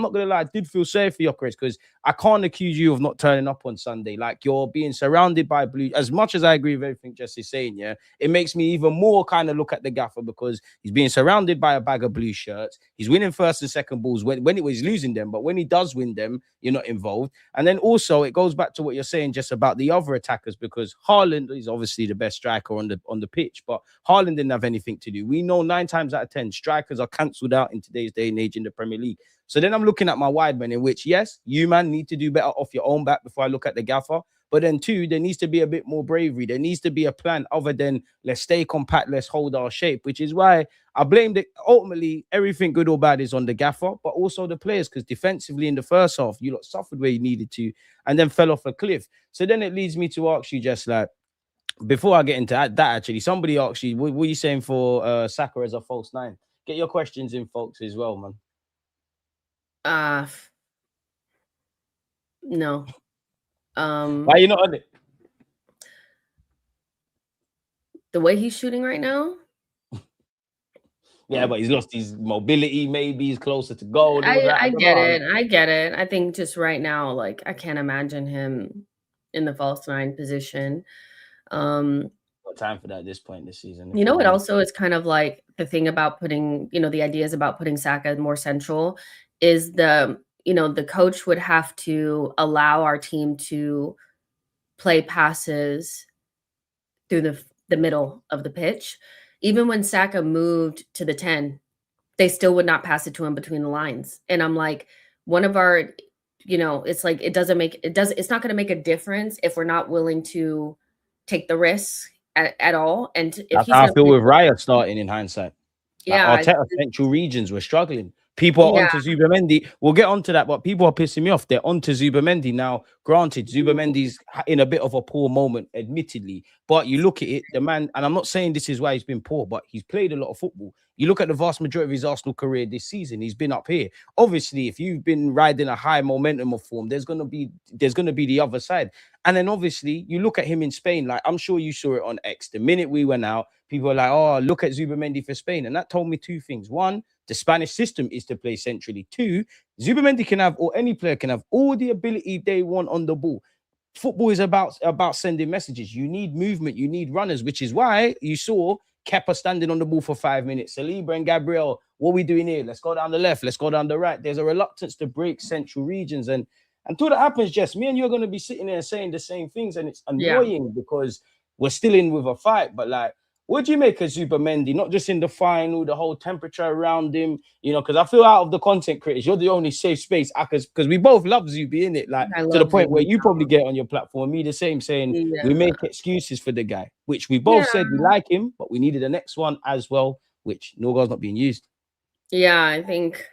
not gonna lie, I did feel sorry for you, Chris, because I can't accuse you of not turning up on Sunday. Like, you're being surrounded by blue. As much as I agree with everything Jesse's saying, yeah, it makes me even more kind of look at the gaffer because he's being surrounded by a bag of blue shirts. He's winning first and second balls when it was losing them, but when he does win them, you're not involved. And then also it goes back to what you're saying just about the other attackers, because Haaland is obviously the best striker on the pitch, but Haaland didn't have anything to do. We know 9 times out of 10 strikers are cancelled out in today's day and age in the Premier League. So then I'm looking at my wide men, in which, yes, you man need to do better off your own back before I look at the gaffer. But then 2, there needs to be a bit more bravery. There needs to be a plan other than let's stay compact, let's hold our shape, which is why I blamed it. Ultimately, everything good or bad is on the gaffer, but also the players, because defensively in the first half, you lot suffered where you needed to and then fell off a cliff. So then it leads me to ask you, just like, before I get into that actually, somebody asked you, what are you saying for Saka as a false 9? Get your questions in, folks, as well, man. No. Why are you not on it? The way he's shooting right now. Yeah, but he's lost his mobility. Maybe he's closer to goal. I get it. I get it. I think just right now, like, I can't imagine him in the false 9 position. Got time for that at this point this season. You know what also is kind of like the thing about putting, the ideas about putting Saka more central is the coach would have to allow our team to play passes through the middle of the pitch. Even when Saka moved to the 10, they still would not pass it to him between the lines. And I'm like, one of our, it's like, it's not going to make a difference if we're not willing to take the risk at all. And if that's how I feel with Raya starting in hindsight. Yeah. Like, Arteta central regions were struggling. People are onto Zubamendi. We'll get onto that, but people are pissing me off. They're onto Zubamendi now. Granted, Zubamendi's in a bit of a poor moment, admittedly. But you look at it, the man, and I'm not saying this is why he's been poor, but he's played a lot of football. You look at the vast majority of his Arsenal career this season, he's been up here. Obviously, if you've been riding a high momentum of form, there's gonna be the other side. And then obviously, you look at him in Spain, like I'm sure you saw it on X. The minute we went out, people were like, oh, look at Zubamendi for Spain. And that told me 2 things. 1, the Spanish system is to play centrally. 2, Zubamendi can have, or any player can have, all the ability they want on the ball. Football is about sending messages. You need movement. You need runners, which is why you saw Kepa standing on the ball for 5 minutes. Saliba and Gabriel, what are we doing here? Let's go down the left. Let's go down the right. There's a reluctance to break central regions. And until that happens, Jess, me and you are going to be sitting there saying the same things. And it's annoying because we're still in with a fight. But like, what do you make of Zubamendi? Not just in the final, the whole temperature around him, because I feel out of the content creators, you're the only safe space. Because we both love Zubi, innit? Like, to the point where you probably get on your platform, me the same, saying we make excuses for the guy, which we both said we like him, but we needed the next one as well, which Norgal's not being used. Yeah, I think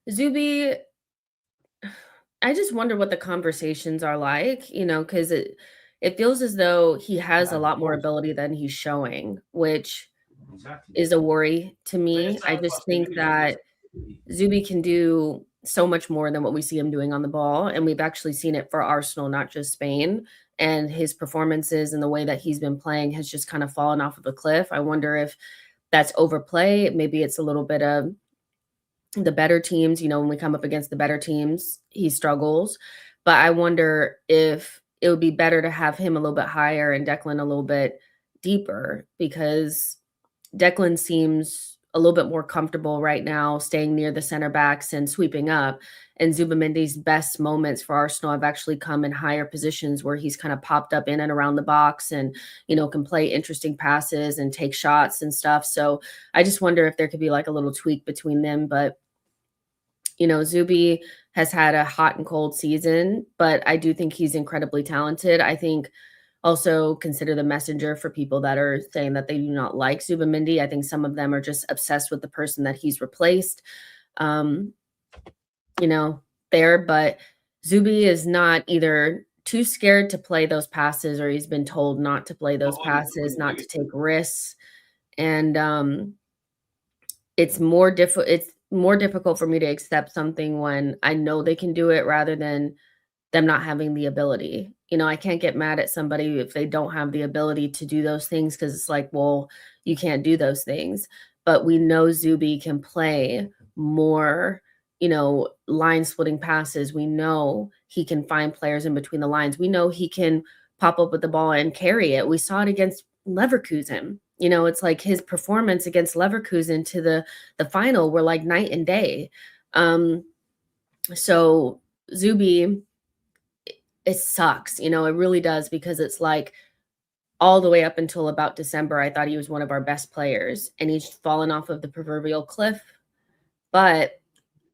Zubi, I just wonder what the conversations are like, because it feels as though he has a lot more ability than he's showing, which is a worry to me. I just think that Zubi can do so much more than what we see him doing on the ball. And we've actually seen it for Arsenal, not just Spain. And his performances and the way that he's been playing has just kind of fallen off of a cliff. I wonder if that's overplay. Maybe it's a little bit of the better teams. When we come up against the better teams, he struggles. But I wonder if it would be better to have him a little bit higher and Declan a little bit deeper, because Declan seems a little bit more comfortable right now staying near the center backs and sweeping up. And Zubamendi's best moments for Arsenal have actually come in higher positions where he's kind of popped up in and around the box and, can play interesting passes and take shots and stuff. So I just wonder if there could be like a little tweak between them. But, Zubi has had a hot and cold season, but I do think he's incredibly talented. I think also consider the messenger for people that are saying that they do not like Zubamendi. I think some of them are just obsessed with the person that he's replaced, there. But Zubi is not either too scared to play those passes, or he's been told not to play those passes, not to take risks. And it's more difficult for me to accept something when I know they can do it rather than them not having the ability. You know, I can't get mad at somebody if they don't have the ability to do those things because it's like, well, you can't do those things. But we know Zuby can play more, you know, line splitting passes. We know he can find players in between the lines. We know he can pop up with the ball and carry it. We saw it against Leverkusen. You know, it's like his performance against Leverkusen to the final were like night and day. So Zuby, it sucks, you know, it really does, because it's like all the way up until about December, I thought he was one of our best players, and he's fallen off of the proverbial cliff. But,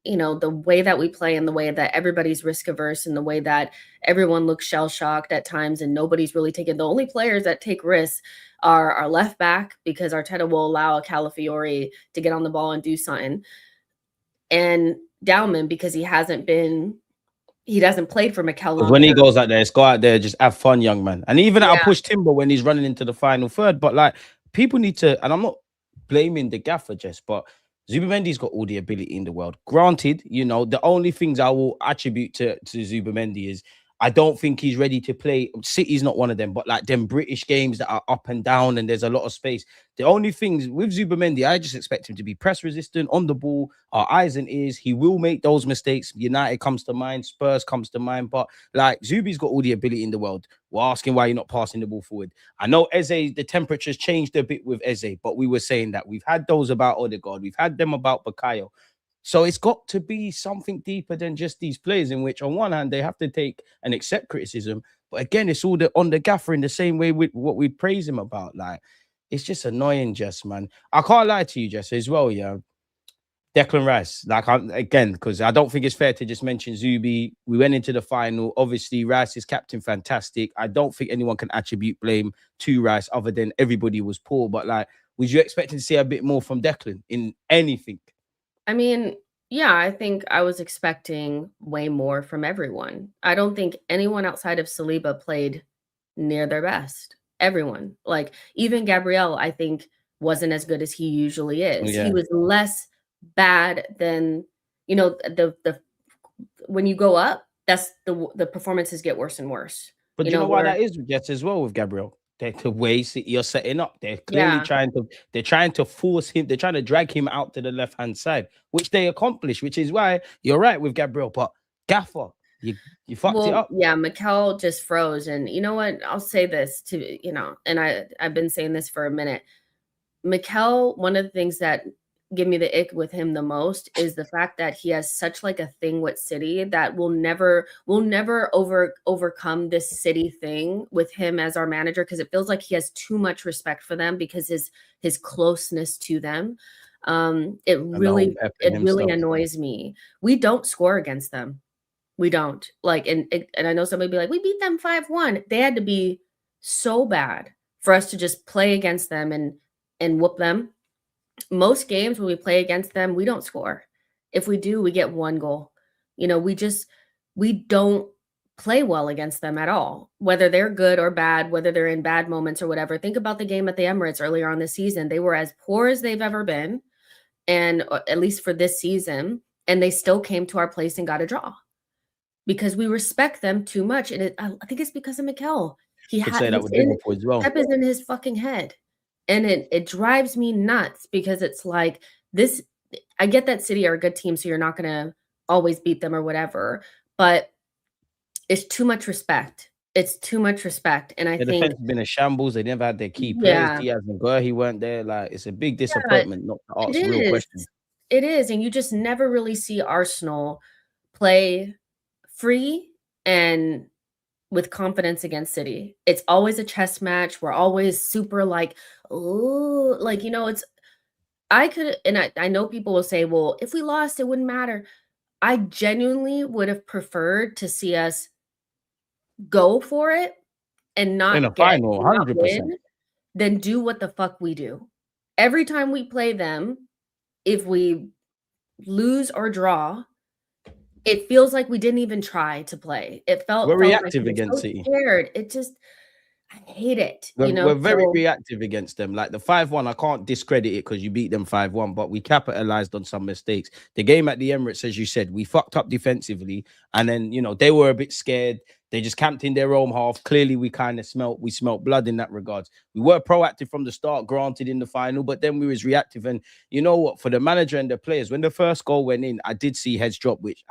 you know, the way that we play and the way that everybody's risk averse and the way that everyone looks shell shocked at times and nobody's really taking, the only players that take risks are our left back, because Arteta will allow a Calafiori to get on the ball and do something, and Dowman, because he hasn't played for Mikel Because long when he enough. goes out there, let's go out there, just have fun, young man. And even I'll Yeah. push Timber when he's running into the final third. But like, people need to, and I'm not blaming the gaffer, Jess, but Zubimendi's got all the ability in the world. Granted, you know, the only things I will attribute to Zubimendi is I don't think he's ready to play. City's not one of them, but like them British games that are up and down and there's a lot of space. The only things with Zubimendi, I just expect him to be press resistant on the ball, our eyes and ears. He will make those mistakes. United comes to mind, Spurs comes to mind, but like Zubi's got all the ability in the world. We're asking why you're not passing the ball forward. I know Eze, the temperature's changed a bit with Eze, but we were saying that we've had those about Odegaard, we've had them about Bakayo. So it's got to be something deeper than just these players, in which on one hand they have to take and accept criticism, but again it's all on the gaffer in the same way with what we praise him about. Like, it's just annoying, Jess, man. I can't lie to you, Jess, as well. Yeah, Declan Rice, like, again, because I don't think it's fair to just mention Zubi. We went into the final. Obviously, Rice is captain, fantastic. I don't think anyone can attribute blame to Rice other than everybody was poor. But like, was you expecting to see a bit more from Declan in anything? I mean, yeah, I think I was expecting way more from everyone. I don't think anyone outside of Saliba played near their best. Everyone, like even Gabriel, I think wasn't as good as he usually is. Yeah. He was less bad than, you know, the when you go up, that's the performances get worse and worse. But You do you know, know why where that is, Jess, as well with Gabriel? The way you're setting up, they're clearly yeah. trying to force him, they're trying to drag him out to the left-hand side, which they accomplish, which is why you're right with Gabriel. But Gaffer, you fucked it Well, up. yeah, Mikel just froze. And you know what? I'll say this to, you know, and I've been saying this for a minute. Mikel, one of the things that give me the ick with him the most is the fact that he has such like a thing with City that will never overcome this City thing with him as our manager, because it feels like he has too much respect for them because his closeness to them. It really annoys me. We don't score against them. We don't. Like, and I know somebody be like, we beat them 5-1. They had to be so bad for us to just play against them and whoop them. Most games when we play against them, we don't score. If we do, we get one goal. You know, we don't play well against them at all, whether they're good or bad, whether they're in bad moments or whatever. Think about the game at the Emirates earlier on this season. They were as poor as they've ever been, and at least for this season, and they still came to our place and got a draw because we respect them too much. And I think it's because of Mikel. Could say that with Liverpool as well. Pep is in his fucking head. And it drives me nuts because it's like this. I get that City are a good team, so you're not going to always beat them or whatever, but it's too much respect. It's too much respect. And I The think defense has been a shambles. They never had their key players. yeah, Diaz and Guerhi weren't there. Like, it's a big disappointment not to ask real questions. It is. And you just never really see Arsenal play free and with confidence against City. It's always a chess match. We're always super like, oh, like, you know, it's I know people will say, well, if we lost, it wouldn't matter. I genuinely would have preferred to see us go for it and not In a final, 100%. win than do what the fuck we do. Every time we play them, if we lose or draw, it feels like we didn't even try to play. It felt We're reactive like against so City. scared. It just, I hate it. We're very reactive against them. Like the 5-1, I can't discredit it because you beat them 5-1, but we capitalized on some mistakes. The game at the Emirates, as you said, we fucked up defensively, and then they were a bit scared. They just camped in their own half. Clearly, we smelt blood in that regards. We were proactive from the start, granted, in the final, but then we was reactive. And you know what? For the manager and the players, when the first goal went in, I did see heads drop, which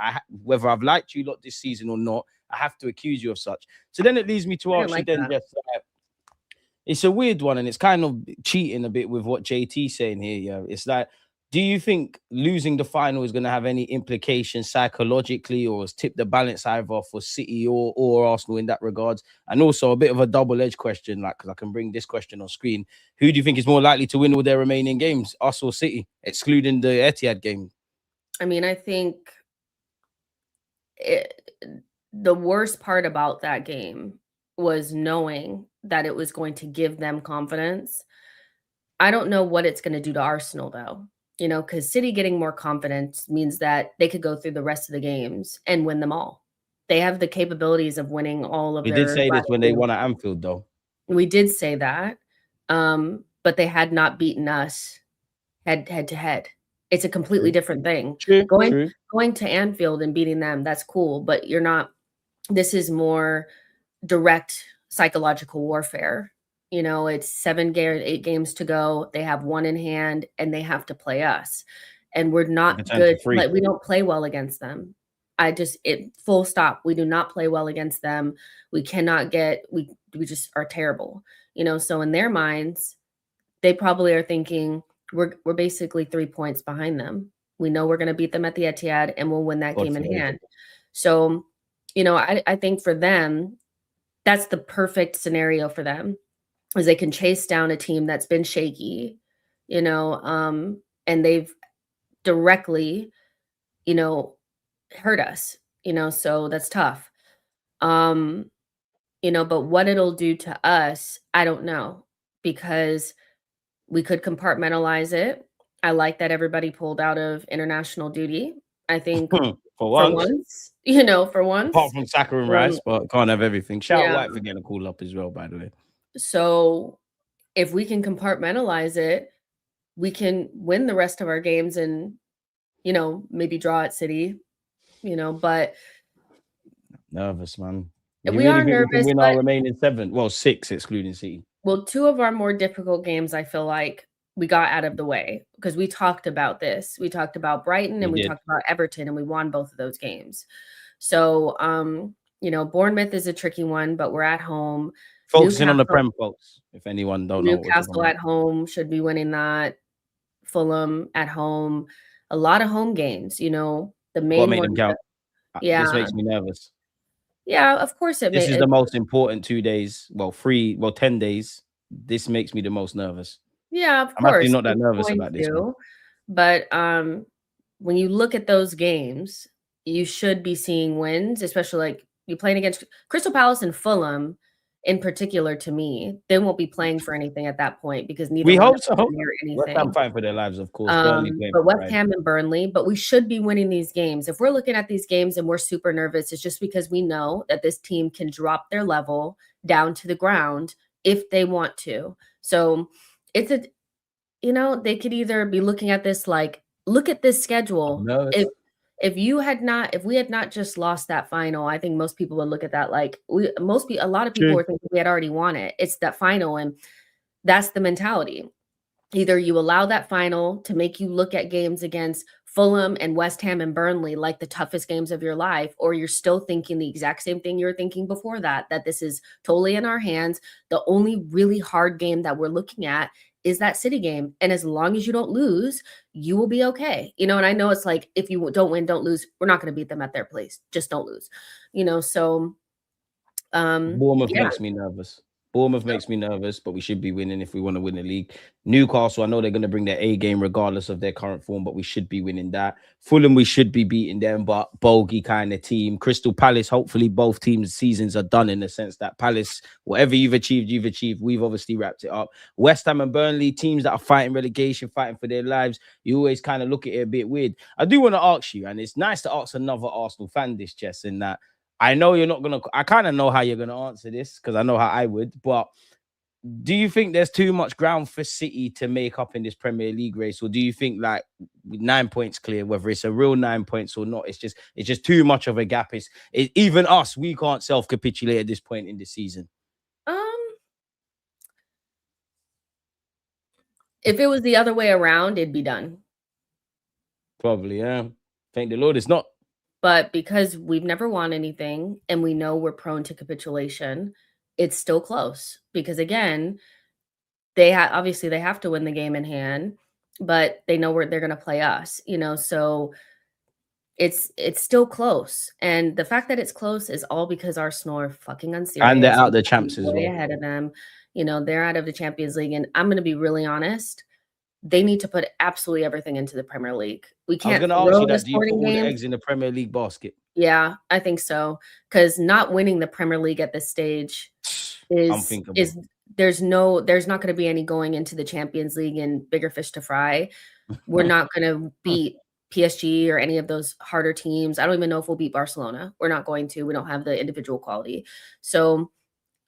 whether I've liked you lot this season or not, I have to accuse you of such. So then it leads me to ask you then, just it's a weird one, and it's kind of cheating a bit with what JT's saying here. Yeah, it's like, do you think losing the final is going to have any implications psychologically, or has tipped the balance either for City or Arsenal in that regards? And also a bit of a double-edged question, like, because I can bring this question on screen. Who do you think is more likely to win all their remaining games, us or City, excluding the Etihad game? I mean, I think the worst part about that game was knowing that it was going to give them confidence. I don't know what it's going to do to Arsenal, though, because City getting more confidence means that they could go through the rest of the games and win them all. They have the capabilities of winning all of We their did say this when they won at Anfield, though. We did say that, but they had not beaten us head to head. It's a completely different thing. True. Going to Anfield and beating them, that's cool, but you're not. This is more direct psychological warfare. It's 8 games to go. They have one in hand, and they have to play us, and we're not good. Like, we don't play well against them. Full stop. We do not play well against them. We cannot get. We just are terrible. So in their minds, they probably are thinking we're basically 3 points behind them. We know we're going to beat them at the Etihad, and we'll win that game in hand. So, I think for them, that's the perfect scenario for them, is they can chase down a team that's been shaky, and they've directly, hurt us, so that's tough. But what it'll do to us, I don't know, because we could compartmentalize it. I like that everybody pulled out of international duty. I think for once. Apart from Saka and Rice, but can't have everything. Shout out White for getting a call up as well, by the way. So if we can compartmentalize it, we can win the rest of our games and, maybe draw at City, but nervous, man. We are nervous. We can win our remaining 7, 6 excluding City. Well, 2 of our more difficult games, I feel like we got out of the way because we talked about this. We talked about Brighton and we talked about Everton, and we won both of those games. So, Bournemouth is a tricky one, but we're at home. Focusing on the Prem, folks, if anyone don't know. Newcastle at home should be winning that. Fulham at home. A lot of home games, the main one. Count. Yeah. This makes me nervous. Yeah, of course This is the most important 2 days. 10 days. This makes me the most nervous. Yeah, of course. I'm actually not that nervous about this one. But when you look at those games, you should be seeing wins, especially like you playing against Crystal Palace and Fulham in particular. To me, they won't be playing for anything at that point because neither we hope so. West Ham fighting for their lives, of course. But West Ham and Burnley, but we should be winning these games. If we're looking at these games and we're super nervous, it's just because we know that this team can drop their level down to the ground if they want to. So it's they could either be looking at this like, look at this schedule. If we had not just lost that final, I think most people would look at that like a lot of people were thinking we had already won it. It's that final, and that's the mentality. Either you allow that final to make you look at games against Fulham and West Ham and Burnley like the toughest games of your life, or you're still thinking the exact same thing you were thinking before that this is totally in our hands. The only really hard game that we're looking at is that City game. And as long as you don't lose, you will be okay. And I know it's like, if you don't win, don't lose. We're not going to beat them at their place. Just don't lose. So Bournemouth makes me nervous. Bournemouth makes me nervous, but we should be winning if we want to win the league. Newcastle, I know they're going to bring their A game regardless of their current form, but we should be winning that. Fulham, we should be beating them, but bogey kind of team. Crystal Palace, hopefully both teams' seasons are done in the sense that Palace, whatever you've achieved. We've obviously wrapped it up. West Ham and Burnley, teams that are fighting relegation, fighting for their lives. You always kind of look at it a bit weird. I do want to ask you, and it's nice to ask another Arsenal fan this, Jess, in that I know you're not gonna. I kind of know how you're gonna answer this because I know how I would. But do you think there's too much ground for City to make up in this Premier League race, or do you think like 9 points clear, whether it's a real 9 points or not, it's just too much of a gap? Even us, we can't self-capitulate at this point in the season. If it was the other way around, it'd be done. Probably, yeah. Thank the Lord it's not. But because we've never won anything and we know we're prone to capitulation, it's still close. Because again, obviously they have to win the game in hand, but they know where they're going to play us, so it's still close. And the fact that it's close is all because Arsenal are fucking unserious. And they're out the champs as well. Way ahead of them. They're out of the Champions League. And I'm going to be really honest. They need to put absolutely everything into the Premier League. We can't. I was going to ask you that. Do you put all the eggs in the Premier League basket? Yeah, I think so. Because not winning the Premier League at this stage is there's not going to be any going into the Champions League and bigger fish to fry. We're not going to beat PSG or any of those harder teams. I don't even know if we'll beat Barcelona. We're not going to. We don't have the individual quality. So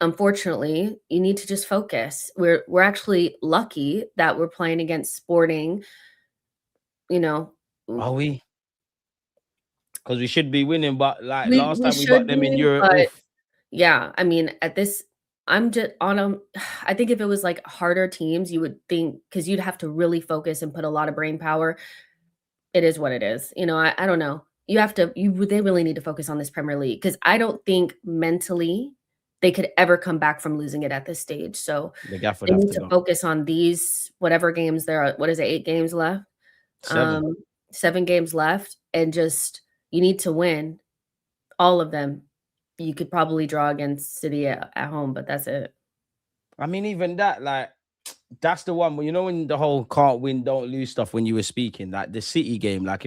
unfortunately, you need to just focus. We're actually lucky that we're playing against Sporting. Are we? Because we should be winning, but like last time we got them in Europe. Yeah, I mean, at this, I'm just on I think if it was like harder teams, you would think, because you'd have to really focus and put a lot of brain power. It is what it is. I don't know. They really need to focus on this Premier League, because I don't think mentally they could ever come back from losing it at this stage. So they need to focus on these, whatever games there are. What is it? 8 games left? 7 games left. And you need to win all of them. You could probably draw against City at home, but that's it. I mean, even that, like, that's the one. When the whole can't win, don't lose stuff, when you were speaking, like the City game, like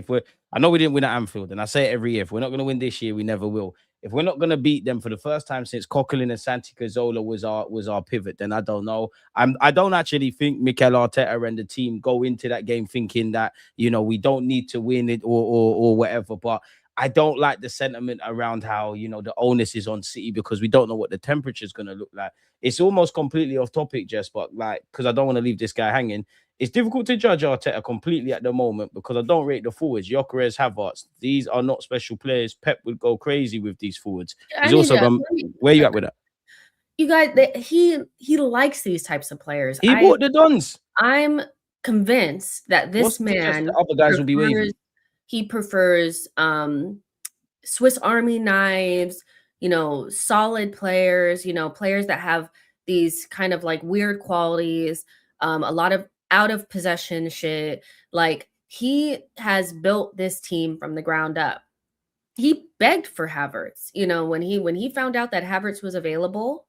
I know we didn't win at Anfield, and I say it every year, if we're not going to win this year, we never will. If we're not going to beat them for the first time since Coquelin and Santi Cazorla was our pivot, then I don't know. I don't actually think Mikel Arteta and the team go into that game thinking that, we don't need to win it or whatever. But I don't like the sentiment around how, the onus is on City, because we don't know what the temperature is going to look like. It's almost completely off topic, Jess, but because I don't want to leave this guy hanging. It's difficult to judge Arteta completely at the moment because I don't rate the forwards. Gyökeres, Havertz, these are not special players. Pep would go crazy with these forwards. He's also gone. Where you at with that? You guys, he likes these types of players. He bought the Dons. I'm convinced that this man, other guys will be wavy. He prefers Swiss Army knives, solid players, players that have these kind of like weird qualities, a lot of out of possession shit. Like, he has built this team from the ground up. He begged for Havertz. When he found out that Havertz was available,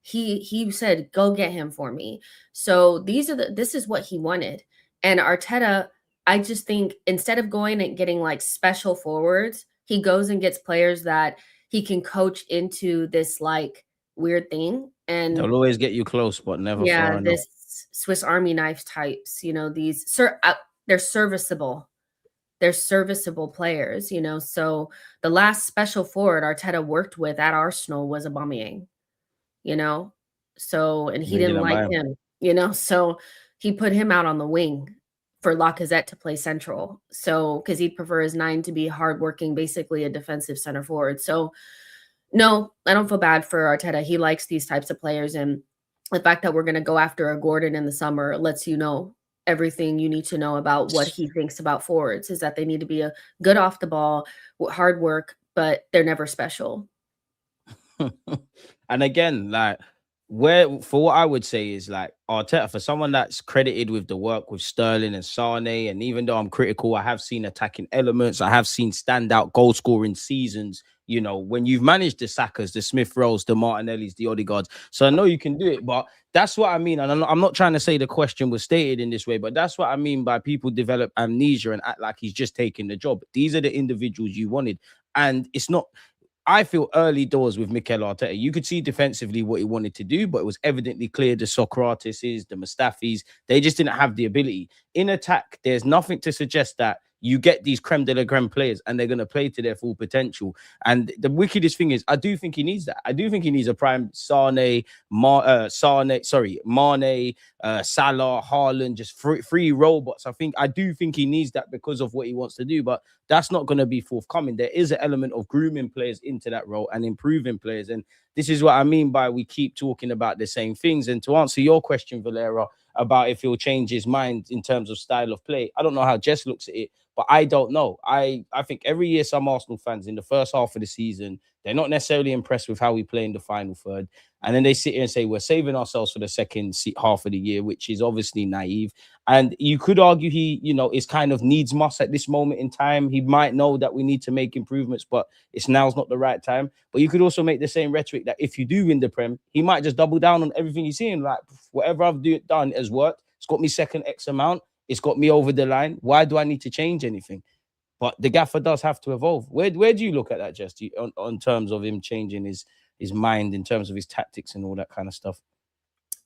he said, "Go get him for me." So this is what he wanted. And Arteta, I just think, instead of going and getting like special forwards, he goes and gets players that he can coach into this like weird thing. And they'll always get you close, but never far enough. This Swiss Army knife types, they're serviceable. They're serviceable players, So the last special forward Arteta worked with at Arsenal was Aubameyang, So, and he didn't like him, So he put him out on the wing for Lacazette to play central. So, because he'd prefer his 9 to be hardworking, basically a defensive center forward. So, no, I don't feel bad for Arteta. He likes these types of players. And the fact that we're going to go after a Gordon in the summer lets you know everything you need to know about what he thinks about forwards, is that they need to be a good off the ball, hard work, but they're never special. And again, like, for what I would say is, like, Arteta, for someone that's credited with the work with Sterling and Sane, and even though I'm critical, I have seen attacking elements, I have seen standout goal scoring seasons. When you've managed the Sakas, the Smith Rowes, the Martinellis, the Odegaards, so I know you can do it. But that's what I mean, and I'm not trying to say the question was stated in this way, but that's what I mean by people develop amnesia and act like he's just taking the job. These are the individuals you wanted, and it's not. I feel early doors with Mikel Arteta. You could see defensively what he wanted to do, but it was evidently clear the Socrateses, the Mustafis, they just didn't have the ability. In attack, there's nothing to suggest that, you get these creme de la creme players and they're going to play to their full potential. And the wickedest thing is, I do think he needs that. I do think he needs a prime Mane, Salah, Haaland, just free robots. I do think he needs that because of what he wants to do, but that's not going to be forthcoming. There is an element of grooming players into that role and improving players. And this is what I mean by we keep talking about the same things. And to answer your question, Valera, about if he'll change his mind in terms of style of play, I don't know how Jess looks at it, but I don't know. I think every year some Arsenal fans in the first half of the season, they're not necessarily impressed with how we play in the final third. And then they sit here and say, we're saving ourselves for the second half of the year, which is obviously naive. And you could argue he, is kind of needs must at this moment in time. He might know that we need to make improvements, but now's not the right time. But you could also make the same rhetoric that if you do win the Prem, he might just double down on everything he's seeing. Like, whatever I've done has worked. It's got me second X amount. It's got me over the line. Why do I need to change anything? But the gaffer does have to evolve. Where do you look at that, Jess, on terms of him changing his mind, in terms of his tactics and all that kind of stuff?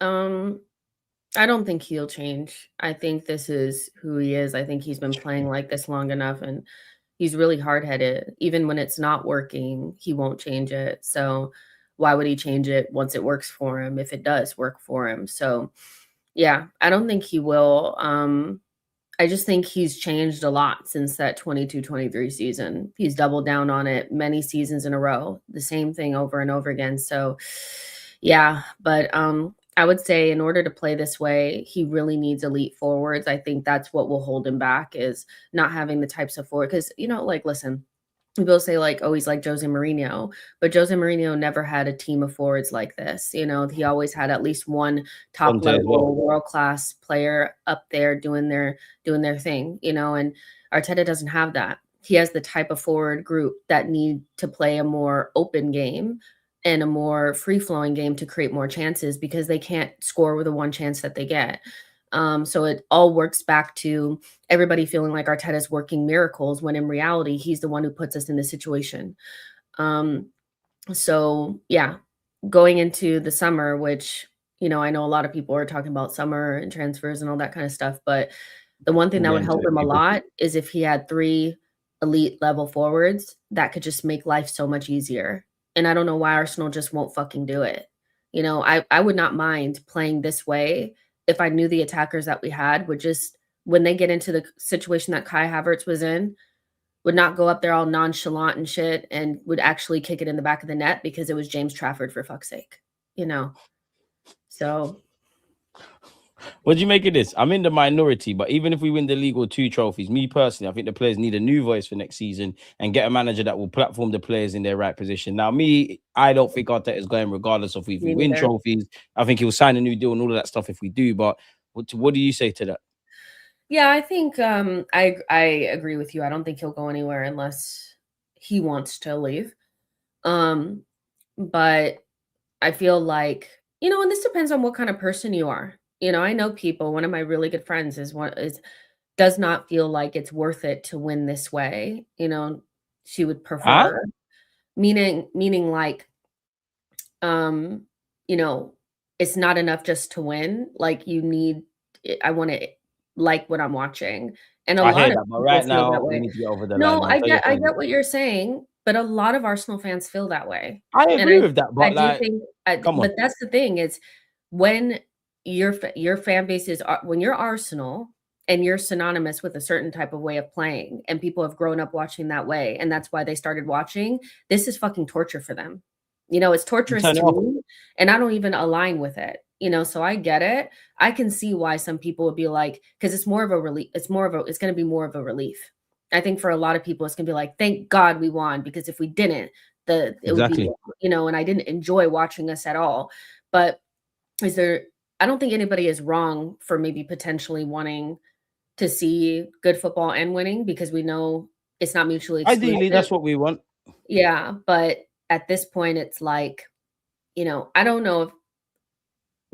I don't think he'll change. I think this is who he is. I think he's been playing like this long enough, and he's really hard-headed. Even when it's not working, he won't change it. So why would he change it once it works for him, if it does work for him? So yeah, I don't think he will. I just think he's changed a lot since that 22-23 season. He's doubled down on it many seasons in a row, the same thing over and over again. So yeah, but I would say in order to play this way, he really needs elite forwards. I think that's what will hold him back, is not having the types of forward. Because, listen, people say he's like Jose Mourinho, but Jose Mourinho never had a team of forwards like this. He always had at least one top level world-class player up there doing their thing, and Arteta doesn't have that. He has the type of forward group that need to play a more open game and a more free-flowing game to create more chances, because they can't score with the one chance that they get. So it all works back to everybody feeling like Arteta's working miracles, when in reality, he's the one who puts us in this situation. So yeah, going into the summer, which, I know a lot of people are talking about summer and transfers and all that kind of stuff, but the one thing that would help him a lot is if he had 3 elite level forwards that could just make life so much easier. And I don't know why Arsenal just won't fucking do it. I would not mind playing this way if I knew the attackers that we had would just, when they get into the situation that Kai Havertz was in, would not go up there all nonchalant and shit, and would actually kick it in the back of the net because it was James Trafford, for fuck's sake, So what do you make of this? I'm in the minority, but even if we win the league or 2 trophies, me personally, I think the players need a new voice for next season and get a manager that will platform the players in their right position. Now, I don't think Arteta is going regardless of if we win trophies. I think he'll sign a new deal and all of that stuff if we do. But what do you say to that? Yeah, I think I agree with you. I don't think he'll go anywhere unless he wants to leave. But I feel like, and this depends on what kind of person you are. I know people, one of my really good friends does not feel like it's worth it to win this way. She would prefer, meaning like, it's not enough just to win. Like, I want to like what I'm watching. And a lot of people right feel now, that way. we need to get over the No, line. I get what you're saying, but a lot of Arsenal fans feel that way. I agree with that, but but that's the thing, is when your fan base is, when you're Arsenal and you're synonymous with a certain type of way of playing, and people have grown up watching that way, and that's why they started watching, this is fucking torture for them. It's torturous to me, and I don't even align with it. So I get it. I can see why some people would be like, because it's more of a relief. It's going to be more of a relief. I think for a lot of people, it's going to be like, thank God we won, because if we didn't, it would be, and I didn't enjoy watching us at all. But I don't think anybody is wrong for maybe potentially wanting to see good football and winning, because we know it's not mutually exclusive. Ideally, that's what we want. Yeah, but at this point, it's like, I don't know if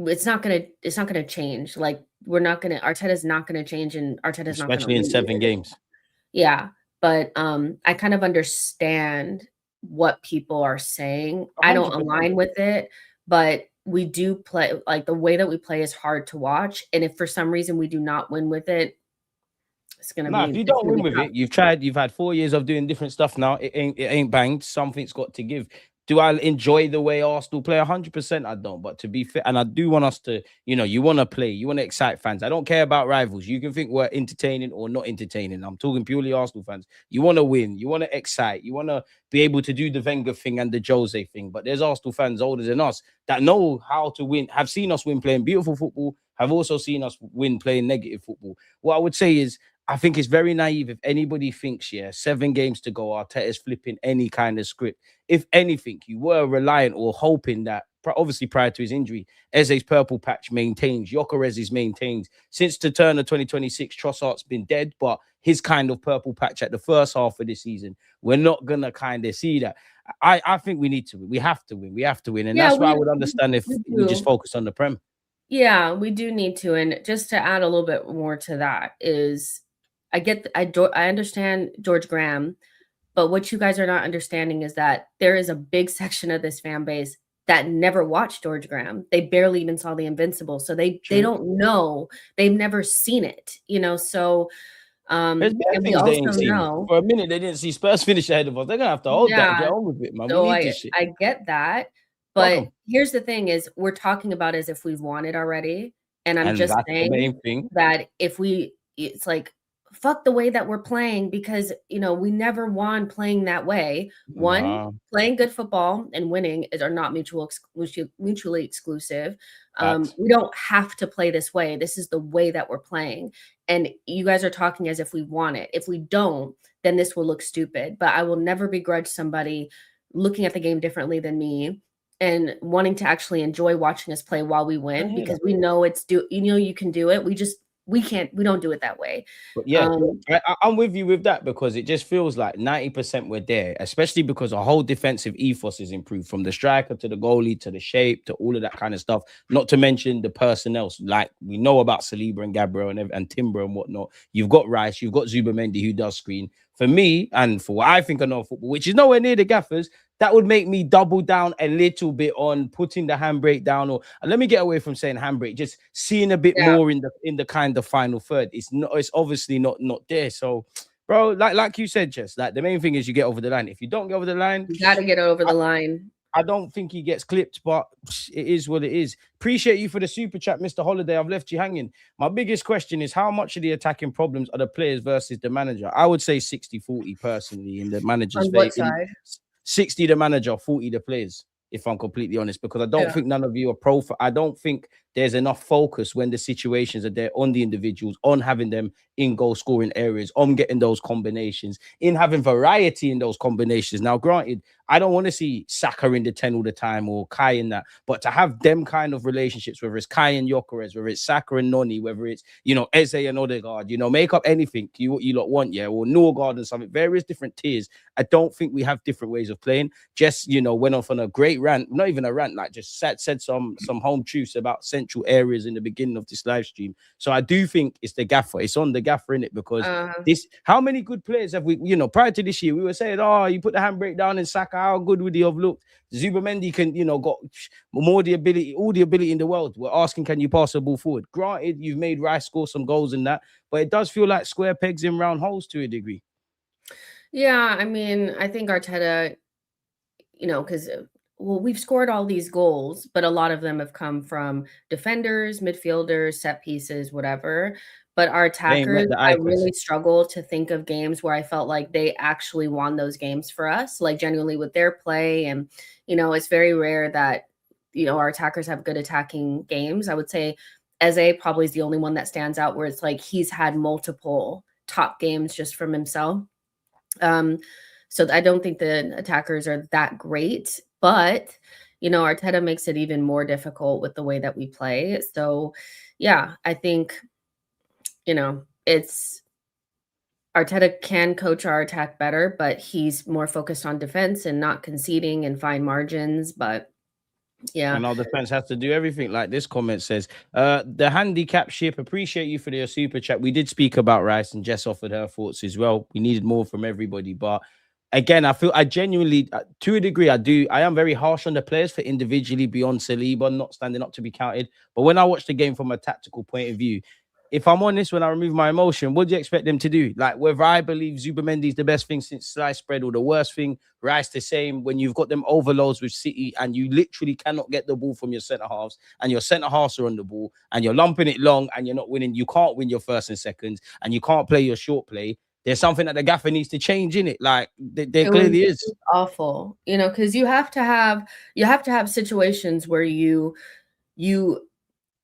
it's not gonna change. Like, Arteta's not gonna change, and Arteta's not gonna, especially in 7 games. Yeah, but I kind of understand what people are saying. 100%. I don't align with it, but we do play, like, the way that we play is hard to watch, and if for some reason we do not win with it, It's gonna Nah, be if you it's don't gonna win be with tough. it, you've had 4 years of doing different stuff now. It ain't banged. Something's got to give. Do I enjoy the way Arsenal play? 100% I don't. But to be fair, and I do want us to, you want to play, you want to excite fans. I don't care about rivals. You can think we're entertaining or not entertaining. I'm talking purely Arsenal fans. You want to win, you want to excite, you want to be able to do the Wenger thing and the Jose thing. But there's Arsenal fans older than us that know how to win, have seen us win playing beautiful football, have also seen us win playing negative football. What I would say is, I think it's very naive if anybody thinks, 7 games to go, Arteta's flipping any kind of script. If anything, you were reliant or hoping that, obviously prior to his injury, Eze's purple patch maintains, Gyökeres's maintains. Since the turn of 2026, Trossard's been dead, but his kind of purple patch at the first half of the season, we're not going to kind of see that. I think we need to win. We have to win. We have to win. And Yeah, that's why I would understand if we we just do. focus on the Prem. Yeah, we do need to. And just to add a little bit more to that is I understand George Graham, but what you guys are not understanding is that there is a big section of this fan base that never watched George Graham. They barely even saw the Invincible. So they don't know. They've never seen it, so There's and bad we things they also ain't seen. know. For a minute, they didn't see Spurs finish ahead of us. They're gonna have to hold that and get Yeah. on with it, man. We So need I this shit. I get that, Fuck but 'em. here's the thing is we're talking about as if we've won it already, and I'm And just that's the saying main thing. that it's like, fuck the way that we're playing because, we never won playing that way. One, Nah, playing good football and winning are not mutually exclusive. facts. We don't have to play this way. This is the way that we're playing. And you guys are talking as if we want it. If we don't, then this will look stupid. But I will never begrudge somebody looking at the game differently than me and wanting to actually enjoy watching us play while we win because we know you can do it. We don't do it that way. But yeah, Um, I'm with you with that because it just feels like 90% we're there, especially because our whole defensive ethos is improved from the striker to the goalie to the shape to all of that kind of stuff. Not to mention the personnel, like we know about Saliba and Gabriel and Timber and whatnot. You've got Rice, you've got Zubamendi who does screen. For me, and for what I think I know of football, which is nowhere near the gaffers, that would make me double down a little bit on putting the handbrake down, or let me get away from saying handbrake, just seeing a bit yeah, more in the kind of final third. It's obviously not there. So, bro, like you said, Jess, like the main thing is you get over the line. If you don't get over the line, you got to get over the line. I don't think he gets clipped, but it is what it is. Appreciate you for the super chat, Mr. Holiday. I've left you hanging. My biggest question is how much of the attacking problems are the players versus the manager? I would say 60-40 personally in the manager's On what favor. side? 60 the manager, 40 the players, if I'm completely honest, because I don't think none of you are I don't think there's enough focus when the situations are there on the individuals, on having them in goal scoring areas, on getting those combinations, in having variety in those combinations. Now, granted, I don't want to see Saka in the 10 all the time or Kai in that, but to have them kind of relationships, whether it's Kai and Gyökeres, whether it's Saka and Noni, whether it's, Eze and Odegaard, make up anything you lot want, or Norgard and something, various different tiers. I don't think we have different ways of playing. Just, went off on a great rant, not even a rant, like just said some home truths about central areas in the beginning of this live stream. So I do think it's the gaffer. It's on the gaffer in it because how many good players have we, prior to this year, we were saying, oh, you put the handbrake down in Saka, how good would he have looked? Zubamendi can, got all the ability in the world. We're asking, can you pass the ball forward? Granted, you've made Rice score some goals in that, but it does feel like square pegs in round holes to a degree. Yeah, I mean, I think Arteta, because we've scored all these goals, but a lot of them have come from defenders, midfielders, set pieces, whatever. But our attackers, I really struggle to think of games where I felt like they actually won those games for us, like genuinely with their play. And, it's very rare that, our attackers have good attacking games. I would say Eze probably is the only one that stands out where it's like he's had multiple top games just from himself. So I don't think the attackers are that great, but Arteta makes it even more difficult with the way that we play. So yeah, I think it's Arteta can coach our attack better, but he's more focused on defense and not conceding and fine margins. But yeah. And our defense has to do everything. Like this comment says, the handicap ship, appreciate you for your super chat. We did speak about Rice and Jess offered her thoughts as well. We needed more from everybody. But again, I genuinely, to a degree, I am very harsh on the players for individually beyond Saliba, not standing up to be counted. But when I watch the game from a tactical point of view, if I'm honest, when I remove my emotion, what do you expect them to do? Like, whether I believe Zubimendi is the best thing since sliced bread or the worst thing, Rice the same. When you've got them overloads with City and you literally cannot get the ball from your centre halves, and your centre halves are on the ball, and you're lumping it long, and you're not winning, you can't win your first and seconds, and you can't play your short play. There's something that the gaffer needs to change in it. Like, there clearly is. Awful, you know, because you have to have situations where you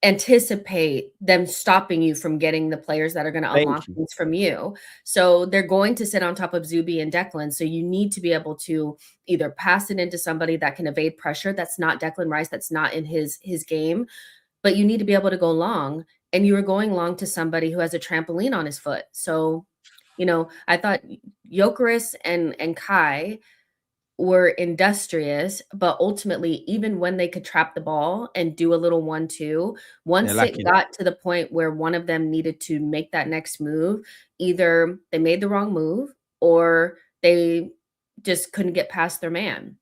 anticipate them stopping you from getting the players that are going to unlock things from you. So they're going to sit on top of Zuby and Declan. So you need to be able to either pass it into somebody that can evade pressure. That's not Declan Rice. That's not in his game. But you need to be able to go long. And you were going long to somebody who has a trampoline on his foot. So, you know, I thought Gyökeres and Kai were industrious, but ultimately, even when they could trap the ball and do a little 1-2, once it got to the point where one of them needed to make that next move, either they made the wrong move or they just couldn't get past their man.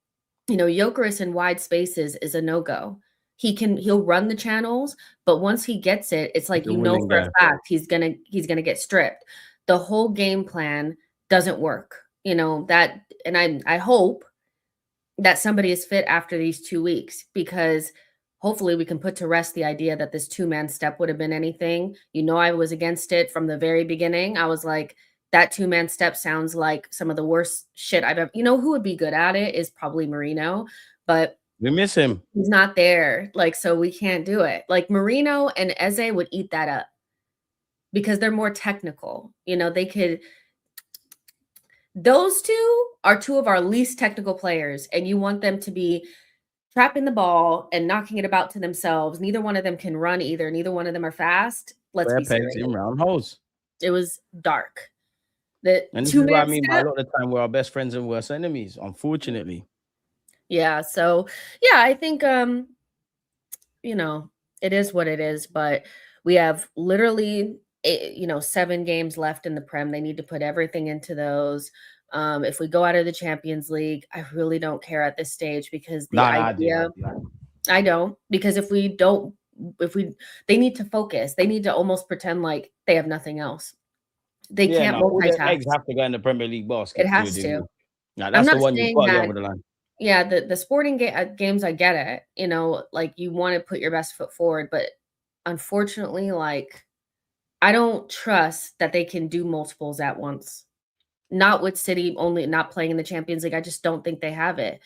You know, Gyökeres in wide spaces is a no-go. He'll run the channels, but once he gets it, it's like, you know, for a fact he's gonna get stripped. The whole game plan doesn't work. You know, that, and I hope that somebody is fit after these 2 weeks, because hopefully we can put to rest the idea that this two-man step would have been anything. You know, I was against it from the very beginning. I was like, that two-man step sounds like some of the worst shit I've ever, you know, who would be good at it is probably Marino, but we miss him. He's not there. Like, so we can't do it. Like Marino and Eze would eat that up because they're more technical. You know, they could, those two are two of our least technical players, and you want them to be trapping the ball and knocking it about to themselves. Neither one of them can run either. Neither one of them are fast. Let's be serious. In round holes. It was dark. And this is what I mean by a lot of the time we're our best friends and worst enemies, unfortunately. Yeah. So yeah, I think you know, it is what it is, but we have literally 7 games left in the Prem. They need to put everything into those. If we go out of the Champions League, I really don't care at this stage, because the idea, I don't, because they need to focus. They need to almost pretend like they have nothing else. They can't multitask. All the eggs have to go in the Premier League basket. It has to. Now, that's the one you've got to get over the line. Yeah, the sporting games, I get it. You know, like, you want to put your best foot forward, but unfortunately, like, I don't trust that they can do multiples at once. Not with City only not playing in the Champions League. I just don't think they have it.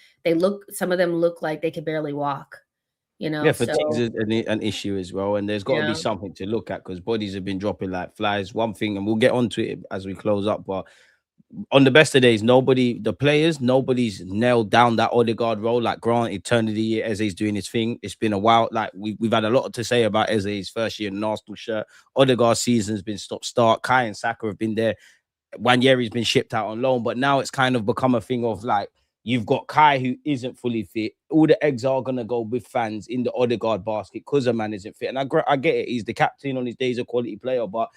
Some of them look like they could barely walk. You know, yeah, fatigue's an issue as well, and there's got to be something to look at, because bodies have been dropping like flies. One thing, and we'll get onto it as we close up, but on the best of days, nobody's nailed down that Odegaard role. Like, granted, turn of the year, Eze's doing his thing. It's been a while. Like, we've had a lot to say about Eze's first year in an Arsenal shirt. Odegaard's season's been stop-start. Kai and Saka have been there. Wanyeri's been shipped out on loan, but now it's kind of become a thing of like, you've got Kai who isn't fully fit. All the eggs are going to go with fans in the Odegaard basket because a man isn't fit. And I get it. He's the captain on his day. He's a quality player, but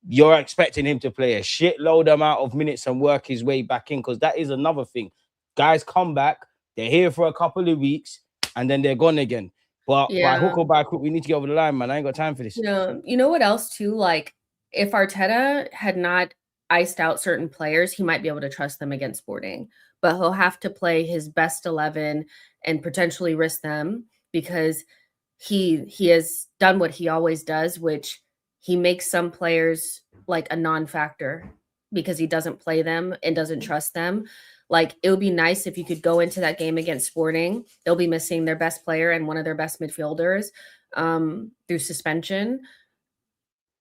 you're expecting him to play a shitload amount of minutes and work his way back in, because that is another thing. Guys come back, they're here for a couple of weeks, and then they're gone again. But by hook or by crook, we need to get over the line, man. I ain't got time for this. You know what else too? Like, if Arteta had not iced out certain players, he might be able to trust them against Sporting, but he'll have to play his best 11 and potentially risk them, because he has done what he always does, which he makes some players like a non-factor because he doesn't play them and doesn't trust them. Like, it would be nice if you could go into that game against Sporting. They'll be missing their best player and one of their best midfielders through suspension.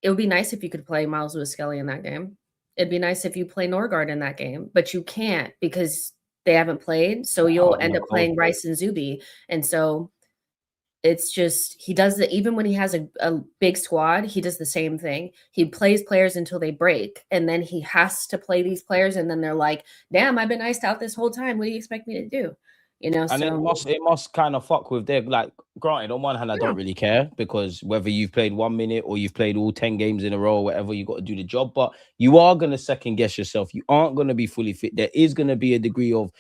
It would be nice if you could play Miles Lewis-Skelly in that game. It'd be nice if you play Norgard in that game, but you can't because they haven't played. So you'll end up playing Rice and Zuby. And so it's just, he does it even when he has a big squad. He does the same thing. He plays players until they break, and then he has to play these players, and then they're like, damn, I've been iced out this whole time. What do you expect me to do? you know, And so it must kind of fuck with their, like, granted, on one hand, I yeah. don't really care because whether you've played 1 minute or you've played all 10 games in a row or whatever, you got to do the job. But you are gonna second guess yourself. You aren't gonna be fully fit. There is gonna be a degree of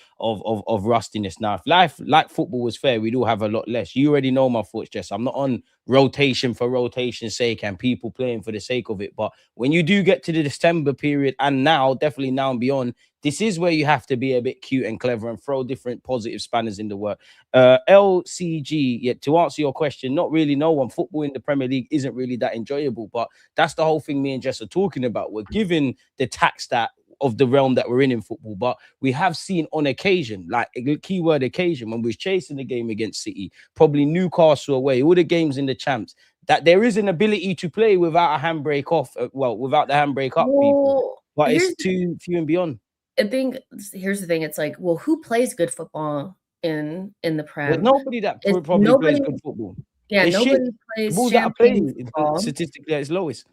rustiness. Now, if life like football was fair, we'd all have a lot less. You already know my thoughts, Jess. I'm not on rotation for rotation's sake and people playing for the sake of it. But when you do get to the December period, and now, definitely now and beyond, this is where you have to be a bit cute and clever and throw different positive spanners in the work. LCG, yeah, to answer your question, not really no one. Football in the Premier League isn't really that enjoyable, but that's the whole thing me and Jess are talking about. We're given the tax that of the realm that we're in football, but we have seen on occasion, like a keyword occasion, when we was chasing the game against City, probably Newcastle away, all the games in the champs, that there is an ability to play without a handbrake off, without the handbrake up, people. Well, But it's here's too few and beyond. I think here's the thing. It's like, well, who plays good football in the There's Prem? nobody that It's probably plays nobody. good football. Yeah, It's shit. nobody The plays balls that are played champagne football. statistically at its lowest.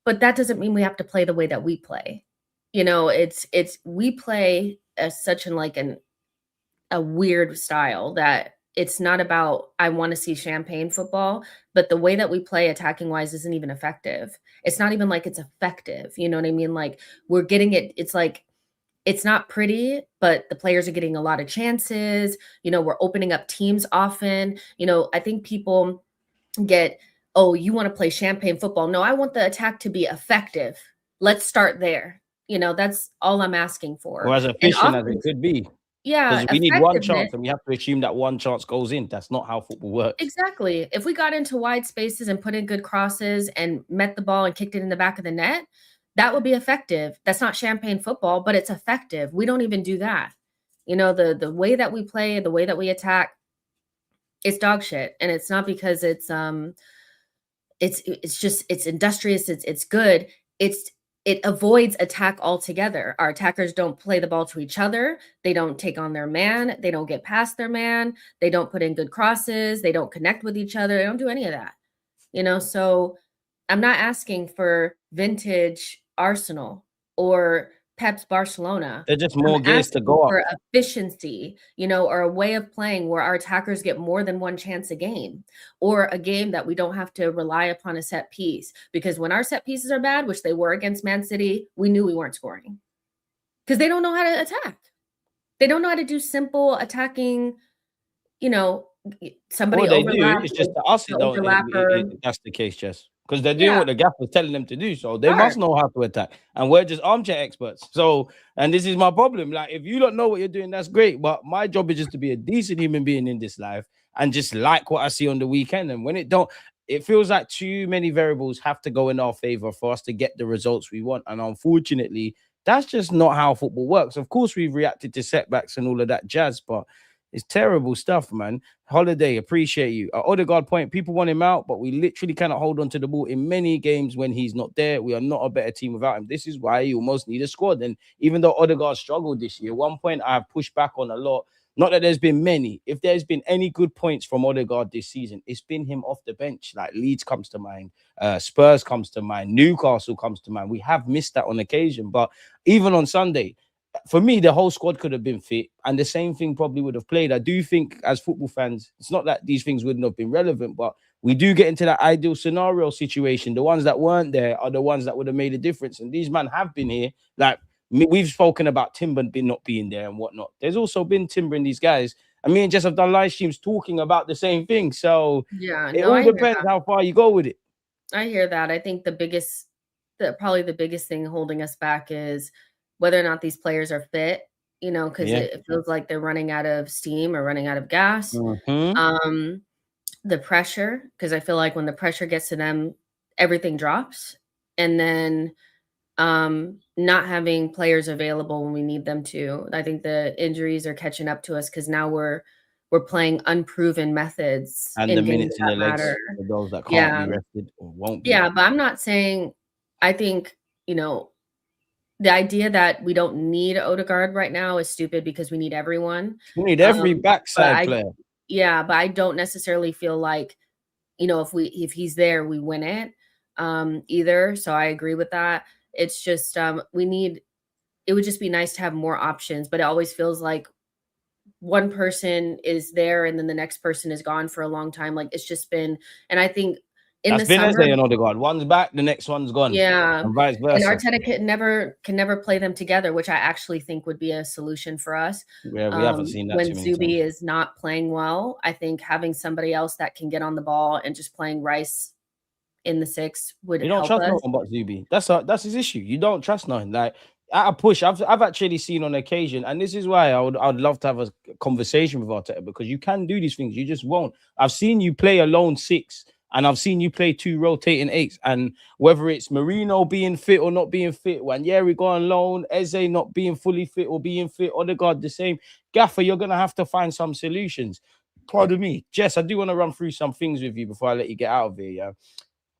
But that doesn't mean we have to play the way that we play. You know, it's we play as such in like a weird style that it's not about I want to see champagne football, but the way that we play attacking wise isn't even effective. It's not even like it's effective. You know what I mean? Like we're getting it. It's like it's not pretty, but the players are getting a lot of chances. You know, we're opening up teams often. You know, I think people get, oh, you want to play champagne football. No, I want the attack to be effective. Let's start there. You know, that's all I'm asking Or for. as And efficient as it often, could be. yeah, Because we need one effectiveness. chance and we have to assume that one chance goes in. That's not how football works. Exactly. If we got into wide spaces and put in good crosses and met the ball and kicked it in the back of the net, that would be effective. That's not champagne football, but it's effective. We don't even do that. You know, the way that we play, the way that we attack, it's dog shit. And it's not because it's just it's industrious, it's good. It avoids attack altogether. Our attackers don't play the ball to each other. They don't take on their man. They don't get past their man. They don't put in good crosses. They don't connect with each other. They don't do any of that. You know, so I'm not asking for vintage Arsenal or Pep's Barcelona. They're just I'm more gears to asking go up. for efficiency, you know, or a way of playing where our attackers get more than one chance a game, or a game that we don't have to rely upon a set piece. Because when our set pieces are bad, which they were against Man City, we knew we weren't scoring because they don't know how to attack. They don't know how to do simple attacking, you know, somebody What they do, overlaps it's just with to us, the it don't. overlapper. That's the case, Jess. Because they're doing Yeah, what the gaffer's telling them to do, so they sure. must know how to attack. And we're just armchair experts. So, and this is my problem. Like, if you don't know what you're doing, that's great. But my job is just to be a decent human being in this life and just like what I see on the weekend. And when it don't, it feels like too many variables have to go in our favor for us to get the results we want. And unfortunately, that's just not how football works. Of course, we've reacted to setbacks and all of that jazz, but it's terrible stuff, man. Holiday, appreciate you. Odegaard point, people want him out, but we literally cannot hold on to the ball in many games when he's not there. We are not a better team without him. This is why you almost need a squad. And even though Odegaard struggled this year, one point I have pushed back on a lot. Not that there's been many. If there's been any good points from Odegaard this season, it's been him off the bench. Like Leeds comes to mind, Spurs comes to mind, Newcastle comes to mind. We have missed that on occasion, but even on Sunday, for me, the whole squad could have been fit, and the same thing probably would have played. I do think, as football fans, it's not that these things wouldn't have been relevant, but we do get into that ideal scenario situation. The ones that weren't there are the ones that would have made a difference, and these men have been here. Like we've spoken about Timber not being there and whatnot. There's also been Timber in these guys, and me and Jess have done live streams talking about the same thing. So Yeah, it no, all I hear depends that. how far you go with it. I hear that. I think probably the biggest thing holding us back is whether or not these players are fit, you know, because Yeah. it feels like they're running out of steam or running out of gas. Mm-hmm. The pressure, because I feel like when the pressure gets to them, everything drops. And then not having players available when we need them to. I think the injuries are catching up to us because now we're playing unproven methods And the in games minutes in that the legs matter. for those that can't Yeah. be rested or won't be. Yeah, but I'm not saying I think, you know, the idea that we don't need Odegaard right now is stupid because we need everyone. We need every But backside player. but I don't necessarily feel like, you know, if he's there, we win it either. So I agree with that. It's just it would just be nice to have more options, but it always feels like one person is there and then the next person is gone for a long time. Like it's just been, and I think in That's the been summer, Eze and Odegaard. One's back, the next one's gone, yeah, and vice and versa. Arteta can never play them together, which I actually think would be a solution for us. Yeah, we haven't seen that When too many times. Zubi is not playing well, I think having somebody else that can get on the ball and just playing Rice in the 6 would You don't help trust no us. one but Zubi. That's his issue. You don't trust no one. Like at a push, I've actually seen on occasion, and this is why I'd love to have a conversation with Arteta, because you can do these things. You just won't. I've seen you play a lone 6, and I've seen you play 2 rotating 8s, and whether it's Marino being fit or not being fit, Wanyeri go on loan, Eze not being fully fit or being fit, Odegaard the same. Gaffer, you're gonna have to find some solutions. Pardon me, Jess. I do want to run through some things with you before I let you get out of here. Yeah.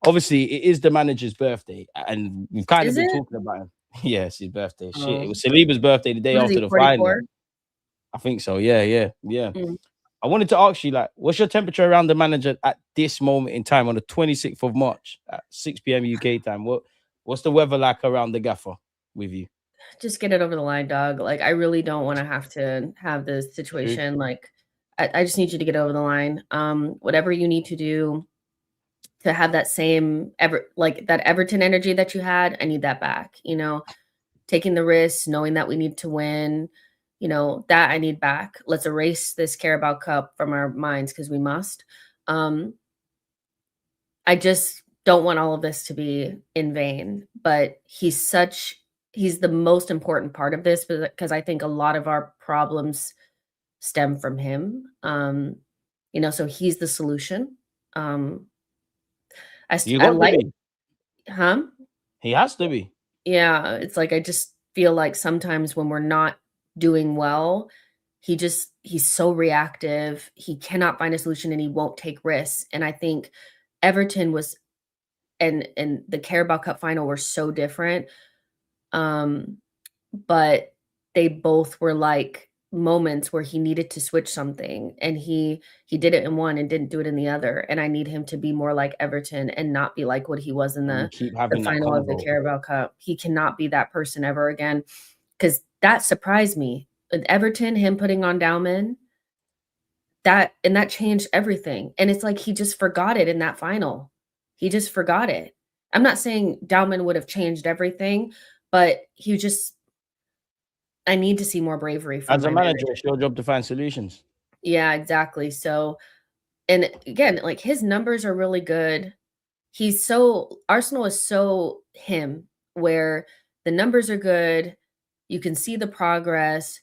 Obviously, it is the manager's birthday, and we've kind of Is been it? talking about him. Yeah, it's his birthday. Shit, it Oh, was Saliba's birthday the day what is after he, the final. 44? I think so. Yeah. Mm. I wanted to ask you, like, what's your temperature around the manager at this moment in time on the 26th of March at 6 p.m. UK time? What's the weather like around the gaffer with you? Just get it over the line, dog. Like, I really don't want to have this True. situation. Like, I just need you to get over the line. Whatever you need to do to have that same that Everton energy that you had, I need that back. You know, taking the risks, knowing that we need to win, you know, that I need back. Let's erase this Carabao Cup from our minds because we must. I just don't want all of this to be in vain, but he's the most important part of this because I think a lot of our problems stem from him. You know, so he's the solution. You I got to like, be. huh? He has to be. Yeah, it's like I just feel like sometimes when we're not doing well, he's so reactive. He cannot find a solution and he won't take risks. And I think Everton was and the Carabao Cup final were so different. But they both were like moments where he needed to switch something and he did it in one and didn't do it in the other. And I need him to be more like Everton and not be like what he was in And we the keep having that final of the convo. Carabao Cup. He cannot be that person ever again. Because that surprised me. With Everton, him putting on Dowman, that changed everything. And it's like he just forgot it in that final. He just forgot it. I'm not saying Dowman would have changed everything, but I need to see more bravery from As a my manager, manager. it's your job to find solutions. Yeah, exactly. So, and again, like his numbers are really good. Arsenal is so him, where the numbers are good. You can see the progress.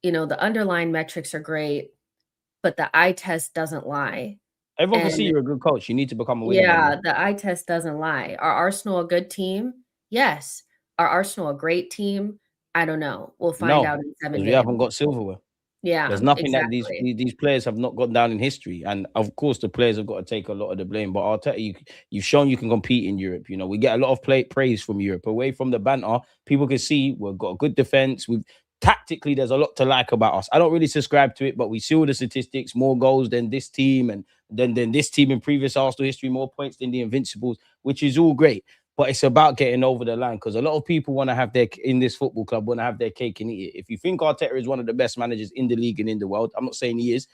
You know, the underlying metrics are great, but the eye test doesn't lie. Everyone can see And you're a good coach. You need to become a winning one. yeah, the eye test doesn't lie. Are Arsenal a good team? Yes. Are Arsenal a great team? I don't know. We'll find No, out in 7 because we haven't games. got silverware. There's Yeah, nothing that exactly. these players have not gone down in history, and of course the players have got to take a lot of the blame. But Arteta, you've shown you can compete in Europe. You know, we get a lot of praise from Europe. Away from the banter, people can see we've got a good defense. We've tactically, there's a lot to like about us. I don't really subscribe to it, but we see all the statistics: more goals than this team, and then this team in previous Arsenal history, more points than the Invincibles, which is all great. But it's about getting over the line, because a lot of people want to have in this football club, want to have their cake and eat it. If you think Arteta is one of the best managers in the league and in the world, I'm not saying he is.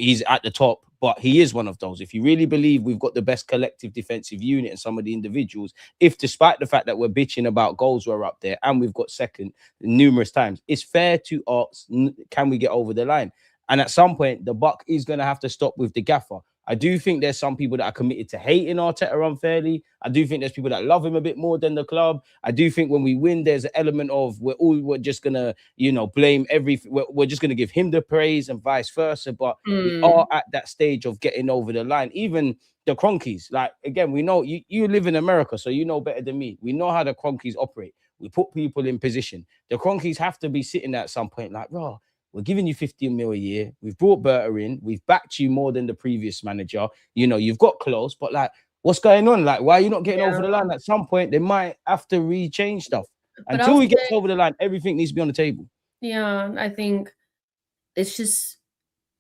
He's at the top, but he is one of those. If you really believe we've got the best collective defensive unit and some of the individuals, if despite the fact that we're bitching about goals, we're up there and we've got second numerous times, it's fair to ask, can we get over the line? And at some point, the buck is going to have to stop with the gaffer. I do think there's some people that are committed to hating Arteta unfairly. I do think there's people that love him a bit more than the club. I do think when we win, there's an element of we're just gonna, blame everything. We're just gonna give him the praise and vice versa. But we are at that stage of getting over the line. Even the Cronkies, like, again, we know you live in America, so you know better than me. We know how the Cronkies operate. We put people in position. The Cronkies have to be sitting there at some point like, raw. We're giving you 15 mil a year. We've brought Berta in. We've backed you more than the previous manager. You know, you've got close, but like, what's going on? Like, why are you not getting over the line? At some point, they might have to rechange stuff. But Until I'll he gets say, over the line, everything needs to be on the table. yeah, I think it's just,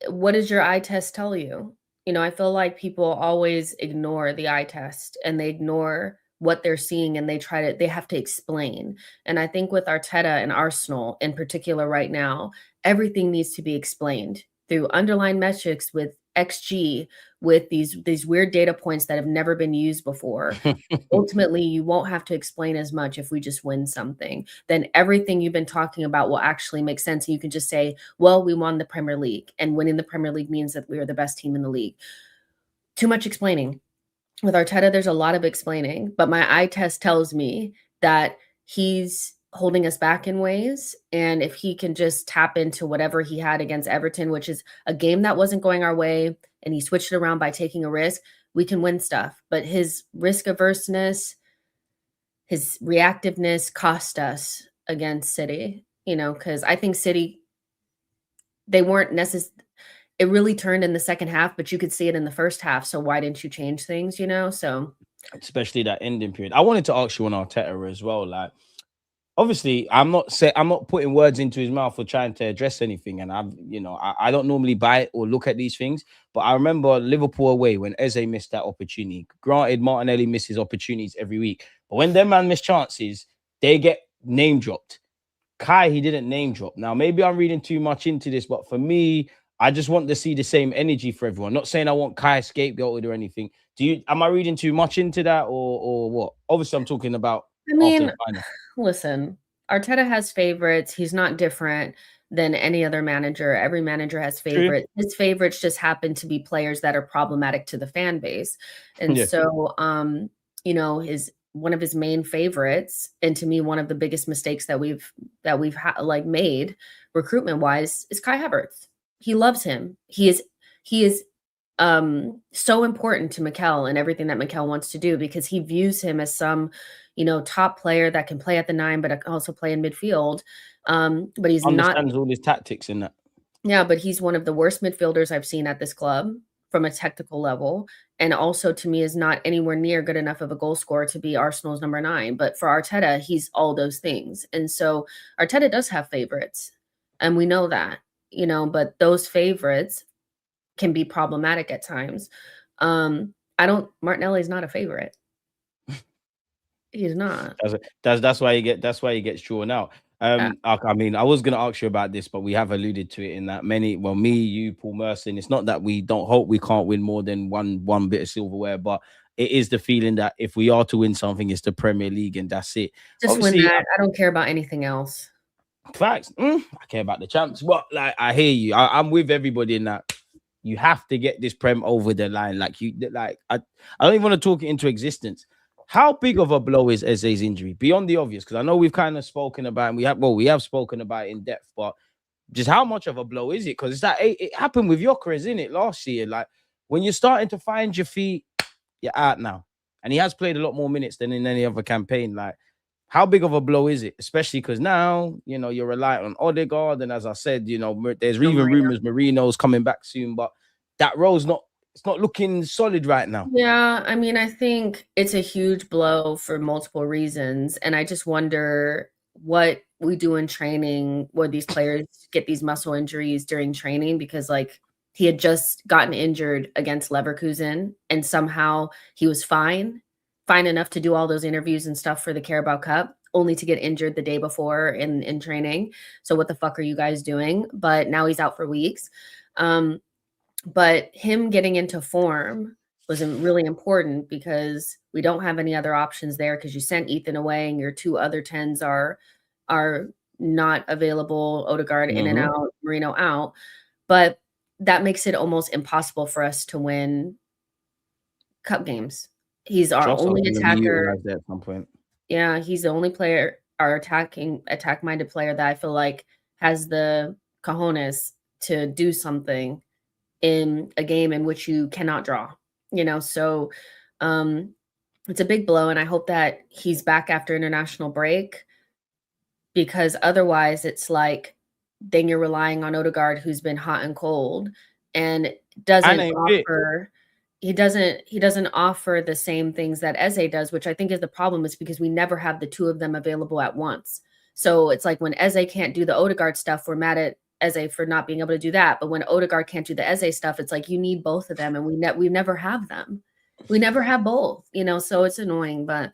what does your eye test tell you? You know, I feel like people always ignore the eye test and they ignore what they're seeing, and they have to explain. And I think with Arteta and Arsenal in particular right now, everything needs to be explained through underlying metrics with XG, with these weird data points that have never been used before. Ultimately, you won't have to explain as much if we just win something. Then everything you've been talking about will actually make sense. And you can just say, well, we won the Premier League, and winning the Premier League means that we are the best team in the league. Too much explaining. With Arteta, there's a lot of explaining, but my eye test tells me that he's holding us back in ways. And if he can just tap into whatever he had against Everton, which is a game that wasn't going our way, and he switched it around by taking a risk, we can win stuff. But his risk averseness, his reactiveness cost us against City, because I think City, they weren't necessarily, it really turned in the second half, but you could see it in the first half. So why didn't you change things, So especially that ending period. I wanted to ask you on Arteta as well. Like, obviously, I'm not putting words into his mouth or trying to address anything. And I don't normally buy it or look at these things. But I remember Liverpool away when Eze missed that opportunity. Granted, Martinelli misses opportunities every week. But when them man miss chances, they get name dropped. Kai, he didn't name drop. Now, maybe I'm reading too much into this, but for me, I just want to see the same energy for everyone. Not saying I want Kai scapegoated or anything. Am I reading too much into that or what? Obviously, I'm talking about after the final. Listen, Arteta has favorites. He's not different than any other manager. Every manager has favorites. True. His favorites just happen to be players that are problematic to the fan base. And so, one of his main favorites, and to me, one of the biggest mistakes that we've made recruitment wise, is Kai Havertz. He loves him. He is so important to Mikel and everything that Mikel wants to do, because he views him as some, top player that can play at the 9, but also play in midfield. But he's understands all his tactics in that. Yeah, but he's one of the worst midfielders I've seen at this club from a technical level. And also, to me, is not anywhere near good enough of a goal scorer to be Arsenal's number 9. But for Arteta, he's all those things. And so Arteta does have favorites, and we know that, but those favorites can be problematic at times. Martinelli is not a favorite. He's not. That's why he gets drawn out. I mean, I was gonna ask you about this, but we have alluded to it in that me, you, Paul Merson. It's not that we don't hope we can't win more than one bit of silverware, but it is the feeling that if we are to win something, it's the Premier League, and that's it. Just obviously, win that. I don't care about anything else. Facts. I care about the champs, but I hear you. I'm with everybody in that. You have to get this Prem over the line. I don't even want to talk it into existence. How big of a blow is Eze's injury? Beyond the obvious, because I know we've kind of spoken about, and we have spoken about it in depth, but just how much of a blow is it? Because it's that it happened with Gyökeres, isn't it, last year? Like, when you're starting to find your feet, you're out now. And he has played a lot more minutes than in any other campaign. Like, how big of a blow is it? Especially because now, you're reliant on Odegaard, and as I said, there's even rumors Marino's coming back soon, but that role's not looking solid right now. Yeah, I mean, I think it's a huge blow for multiple reasons. And I just wonder what we do in training where these players get these muscle injuries during training, because he had just gotten injured against Leverkusen, and somehow he was fine enough to do all those interviews and stuff for the Carabao Cup, only to get injured the day before in training. So what the fuck are you guys doing? But now he's out for weeks. But him getting into form was really important, because we don't have any other options there, because you sent Ethan away and your 2 other 10s are not available. Odegaard in and out, Marino out. But that makes it almost impossible for us to win cup games. He's our only attacker. At some point. Yeah, he's the only player, our attack-minded player, that I feel like has the cojones to do something in a game in which you cannot draw, so it's a big blow. And I hope that he's back after international break, because otherwise it's like, then you're relying on Odegaard, who's been hot and cold and doesn't offer the same things that Eze does, which I think is the problem, is because we never have the 2 of them available at once. So it's like, when Eze can't do the Odegaard stuff, we're mad at Eze for not being able to do that. But when Odegaard can't do the Eze stuff, it's like, you need both of them, and we never have them. We never have both, so it's annoying. But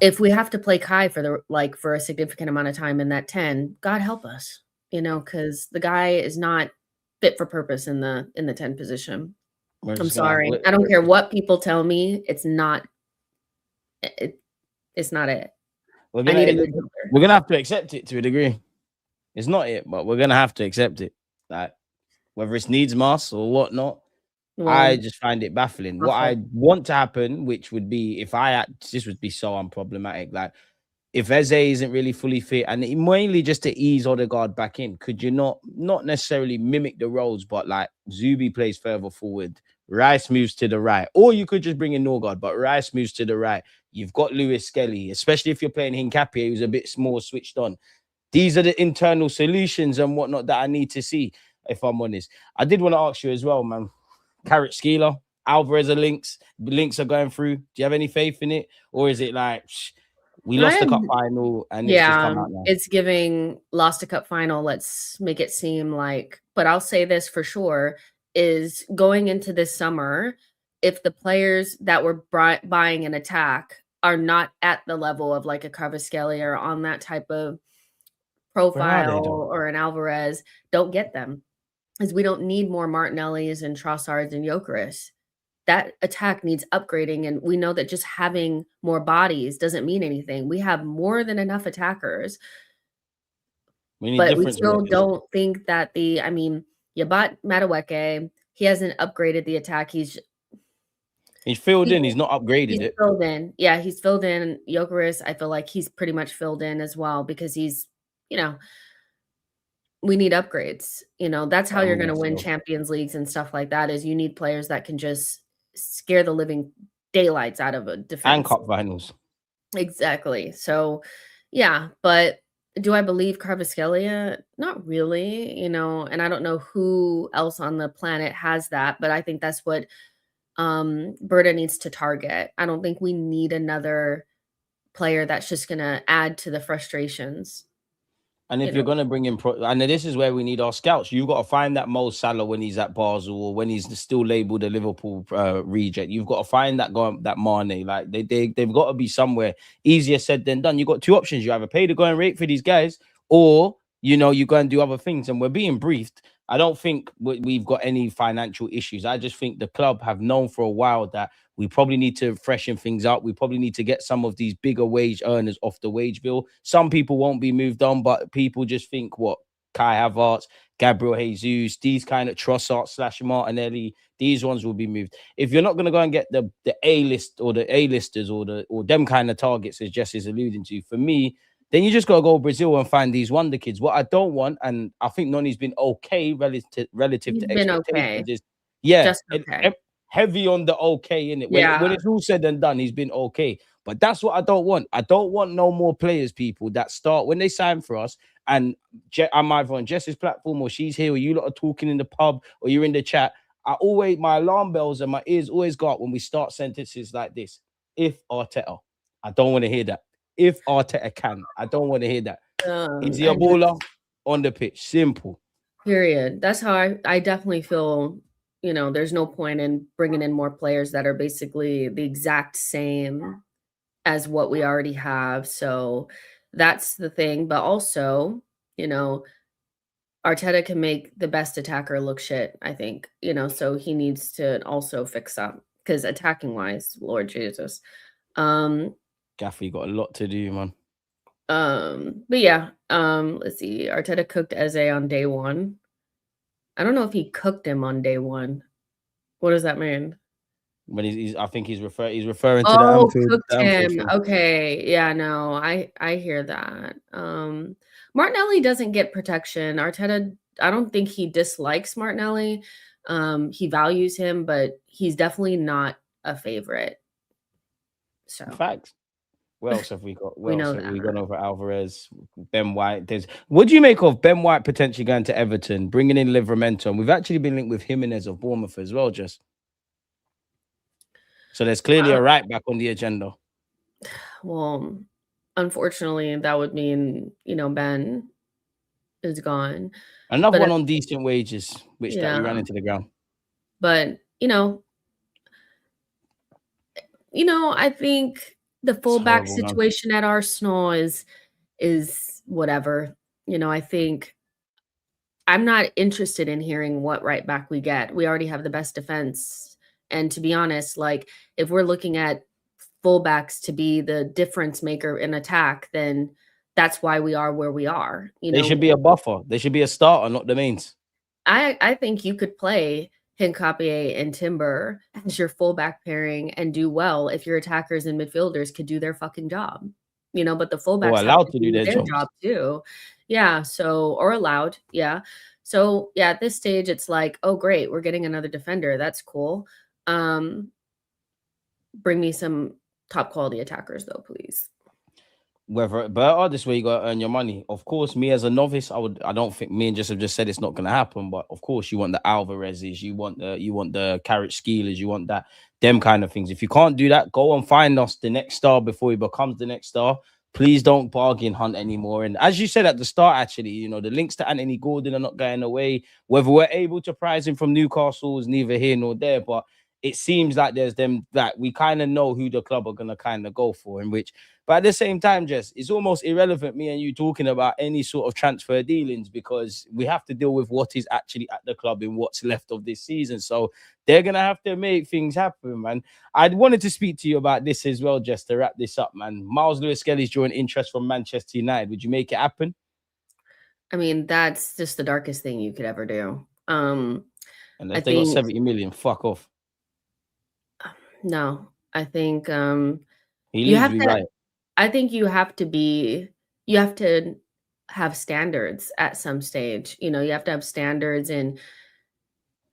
if we have to play Kai for a significant amount of time in that 10, God help us, because the guy is not fit for purpose in the 10 position. I'm sorry. I don't care what people tell me. It's not it. It's not it. We're gonna have to accept it to a degree. It's not it, but we're gonna have to accept it. Like whether it's needs must or whatnot. I just find it baffling. What I want to happen, which would be this would be so unproblematic. Like if Eze isn't really fully fit, and mainly just to ease Odegaard back in, could you not necessarily mimic the roles, but like Zubi plays further forward, Rice moves to the right, or you could just bring in Norgard, but Rice moves to the right. You've got Lewis Skelly, especially if you're playing Hincapie, who's a bit more switched on. These are the internal solutions and whatnot that I need to see, if I'm honest. I did want to ask you as well, man. Kvaratskhelia, Alvarez are links are going through. Do you have any faith in it? Or is it like we lost the cup final and it's just come out now? It's giving lost a cup final. Let's make it seem like, but I'll say this for sure, is going into this summer, if the players that were buying an attack are not at the level of like a Kvaratskhelia or on that type of profile or an Alvarez, don't get them. Because we don't need more Martinellis and Trossards and Gyökeres. That attack needs upgrading, and we know that just having more bodies doesn't mean anything. We have more than enough attackers, but we still don't think that you bought Madueke. He hasn't upgraded the attack. He's filled in. He's not upgraded it. Filled in. Yeah, he's filled in. Gyökeres, I feel like he's pretty much filled in as well because he's, we need upgrades. That's how you're going to win Champions Leagues and stuff like that, is you need players that can just scare the living daylights out of a defense. And cup finals. Exactly. So, yeah, but do I believe Kvaratskhelia? Not really, and I don't know who else on the planet has that, but I think that's what Berta needs to target. I don't think we need another player that's just going to add to the frustrations. And if you're going to bring in, and this is where we need our scouts. You've got to find that Mo Salah when he's at Basel or when he's still labelled a Liverpool reject. You've got to find that Mane. Like they've got to be somewhere. Easier said than done. You've got two options. You either pay the going rate for these guys, or you go and do other things. And we're being briefed. I don't think we've got any financial issues. I just think the club have known for a while that we probably need to freshen things up. We probably need to get some of these bigger wage earners off the wage bill. Some people won't be moved on, but people just think Kai Havertz, Gabriel Jesus, these kind of Trossard / Martinelli, these ones will be moved. If you're not going to go and get the A-list or the A-listers or them kind of targets, as Jess is alluding to, for me, then you just got to go Brazil and find these wonder kids. What I don't want, and I think Noni's been okay relative to expectations, is just okay. Heavy on the okay, innit? When it's all said and done, he's been okay. But that's what I don't want. I don't want no more players, people, that start when they sign for us. And I'm either on Jess's platform or she's here, or you lot are talking in the pub or you're in the chat. My alarm bells and my ears always go up when we start sentences like this. If Arteta, I don't want to hear that. If Arteta can, I don't want to hear that. Is he a baller on the pitch? Simple. Period. That's how I definitely feel. There's no point in bringing in more players that are basically the exact same as what we already have. So that's the thing. But also, Arteta can make the best attacker look shit, I think, so he needs to also fix up, because attacking wise, Lord Jesus. Gaffy got a lot to do, man. But yeah, let's see. Arteta cooked Eze on day one. I don't know if he cooked him on day one. What does that mean? When I think he's referring to the Anfield. Okay, yeah, no, I hear that. Martinelli doesn't get protection. Arteta, I don't think he dislikes Martinelli. He values him, but he's definitely not a favorite. So facts. What else have we got? We gone over Alvarez, Ben White. What do you make of Ben White potentially going to Everton, bringing in Livramento? And we've actually been linked with Jimenez of Bournemouth as well, just. So there's clearly a right back on the agenda. Well, unfortunately, that would mean, Ben is gone. Another one on decent wages, which that we ran into the ground. But, I think the fullback horrible, man. situation at Arsenal is whatever. I think I'm not interested in hearing what right back we get. We already have the best defense. And to be honest, like if we're looking at fullbacks to be the difference maker in attack, then that's why we are where we are. They should be a buffer. They should be a starter, not the mains. I think you could play Hincapié and Timber as your fullback pairing and do well if your attackers and midfielders could do their fucking job. But the fullbacks have allowed to to do their jobs. job too. Yeah. Or allowed. Yeah. So yeah, at this stage, it's like, oh great, we're getting another defender. That's cool. Bring me some top quality attackers though, please. Whether better, this way you gotta earn your money. Of course, me as a novice, I don't think me and Jess have just said it's not gonna happen. But of course, you want the Alvarez's, you want the Kvaratskhelia, you want them kind of things. If you can't do that, go and find us the next star before he becomes the next star. Please don't bargain hunt anymore. And as you said at the start, actually, the links to Anthony Gordon are not going away. Whether we're able to prize him from Newcastle is neither here nor there. But it seems like there's them that we kind of know who the club are gonna kind of go for, but at the same time, Jess, it's almost irrelevant me and you talking about any sort of transfer dealings because we have to deal with what is actually at the club in what's left of this season. So they're going to have to make things happen, man. I wanted to speak to you about this as well, Jess, to wrap this up, man. Miles Lewis-Skelly's drawing interest from Manchester United. Would you make it happen? I mean, that's just the darkest thing you could ever do. And if they got 70 million, fuck off. No, I think you have to. Right. I think you have to have standards at some stage. You have to have standards and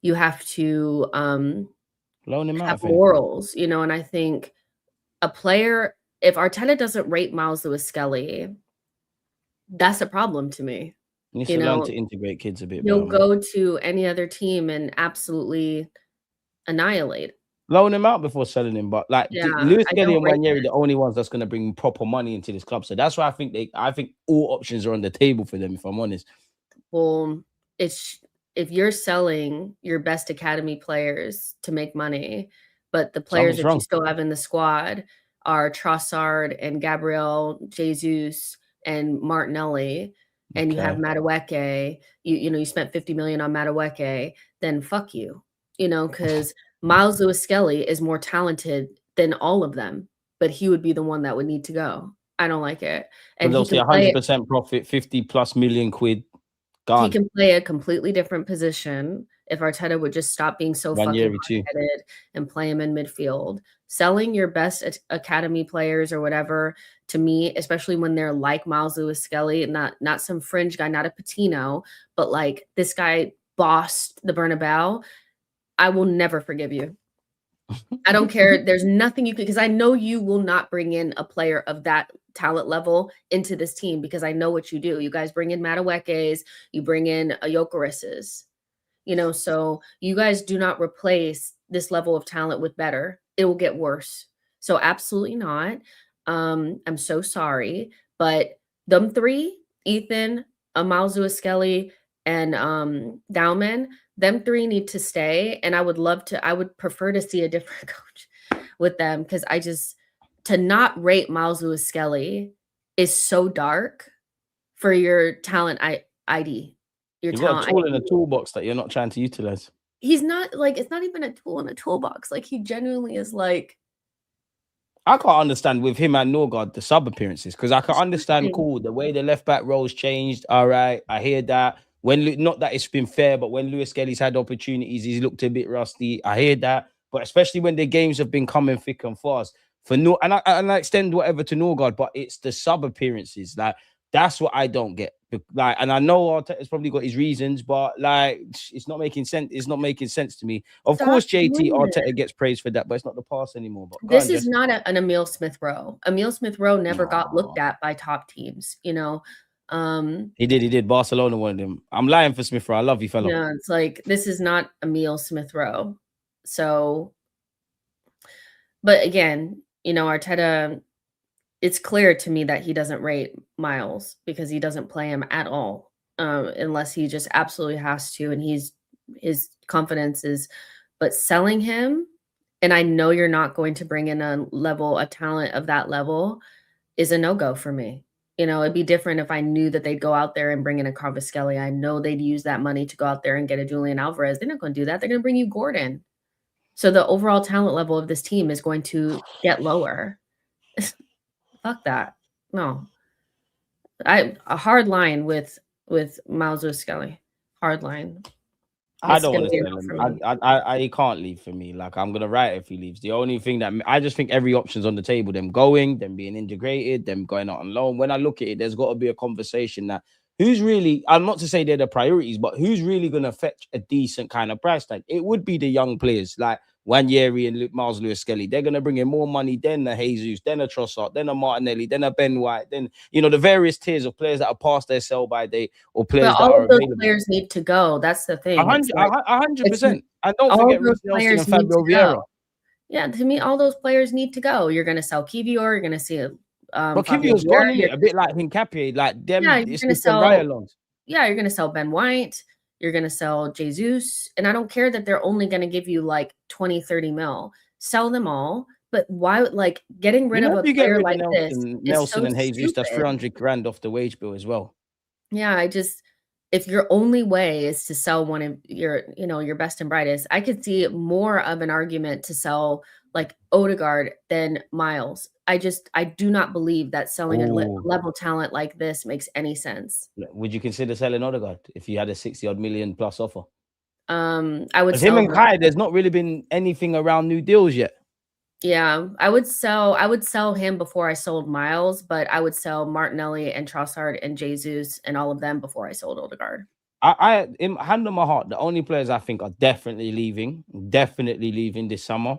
you have to loan him have morals, and I think a player, if Arteta doesn't rate Miles Lewis-Skelly, that's a problem to me. He needs to learn to integrate kids a bit. He'll go to any other team and absolutely annihilate. Loan him out before selling him, but Lewis-Skelly and Ranieri are the only ones that's going to bring proper money into this club. So that's why I think all options are on the table for them. If I'm honest, well, if you're selling your best academy players to make money, but the players that you still have in the squad are Trossard and Gabriel Jesus and Martinelli, and you have Madueke, you spent 50 million on Madueke, then fuck you, because Miles Lewis-Skelly is more talented than all of them, but he would be the one that would need to go. I don't like it. And they'll see 100% profit, 50+ million quid. Gone. He can play a completely different position if Arteta would just stop being so fucking hard-headed and play him in midfield. Selling your best academy players or whatever, to me, especially when they're like Miles Lewis-Skelly, not some fringe guy, not a Patino, but like this guy bossed the Bernabeu, I will never forgive you. I don't care. There's nothing you could, because I know you will not bring in a player of that talent level into this team because I know what you do. You guys bring in Madueke's, you bring in Gyökeres's, so you guys do not replace this level of talent with better. It will get worse. So absolutely not. I'm so sorry. But them three, Ethan, Miles Lewis-Skelly, and Dowman, them three need to stay. And I would prefer to see a different coach with them because to not rate Miles Lewis-Skelly is so dark for your talent ID. You've got a tool in a toolbox that you're not trying to utilize. He's not it's not even a tool in a toolbox. Like he genuinely is like. I can't understand with him and Norgard the sub appearances because I can understand the way the left back roles changed. All right, I hear that. Not that it's been fair, but when Lewis-Skelly's had opportunities, he's looked a bit rusty. I hear that, but especially when the games have been coming thick and fast and I extend whatever to Norgard, but it's the sub appearances that's what I don't get. And I know Arteta's probably got his reasons, but it's not making sense. It's not making sense to me. Of course, Arteta gets praised for that, but it's not the pass anymore. But this is not an Emile Smith-Rowe. Emile Smith-Rowe never got looked at by top teams. He did. Barcelona wanted him. I'm lying for Smith-Rowe. I love you, fella. Yeah, it's like this is not Emile Smith-Rowe. So, but again, Arteta. It's clear to me that he doesn't rate Miles because he doesn't play him at all, unless he just absolutely has to, and his confidence is. But selling him and I know you're not going to bring in a talent of that level, is a no-go for me. You know, it'd be different if I knew that they'd go out there and bring in a Kvaratskhelia. I know they'd use that money to go out there and get a Julian Alvarez. They're not going to do that. They're going to bring you Gordon. So the overall talent level of this team is going to get lower. Fuck that. No. A hard line with Miles Skelly. Hard line. I don't want to sell him. He can't leave for me. Like, I'm gonna write if he leaves. The only thing that I just think every option's on the table. Them going, them being integrated, them going out on loan. When I look at it, there's got to be a conversation that who's really. I'm not to say they're the priorities, but who's really gonna fetch a decent kind of price tag? It would be the young players like Wanyeri and Miles Lewis-Skelly. They're gonna bring in more money than a Jesus, then a Trossard, then a Martinelli, then a Ben White, then the various tiers of players that are past their sell by date or players that are all those available. Players need to go. That's the thing. 100%. And don't forget Reece Nelson and Fabio Vieira. Yeah, to me, all those players need to go. You're going to sell Kivior. You're going to see but Kivio's gone, a bit like Hincapié, like them. Yeah, you're going to sell. Yeah, you're going to sell Ben White. You're going to sell Jesus. And I don't care that they're only going to give you like 20, 30 mil. Sell them all. But why, like, getting rid of a player like Nelson and Jesus, that's 300 grand off the wage bill as well. Yeah, if your only way is to sell one of your best and brightest, I could see more of an argument to sell like Odegaard than Miles. I do not believe that selling a level talent like this makes any sense. Would you consider selling Odegaard if you had a 60-odd million plus offer? I would. Him and Kai, there's not really been anything around new deals yet. Yeah, I would sell him before I sold Miles, but I would sell Martinelli and Trossard and Jesus and all of them before I sold Odegaard. I in hand on my heart, the only players I think are definitely leaving this summer,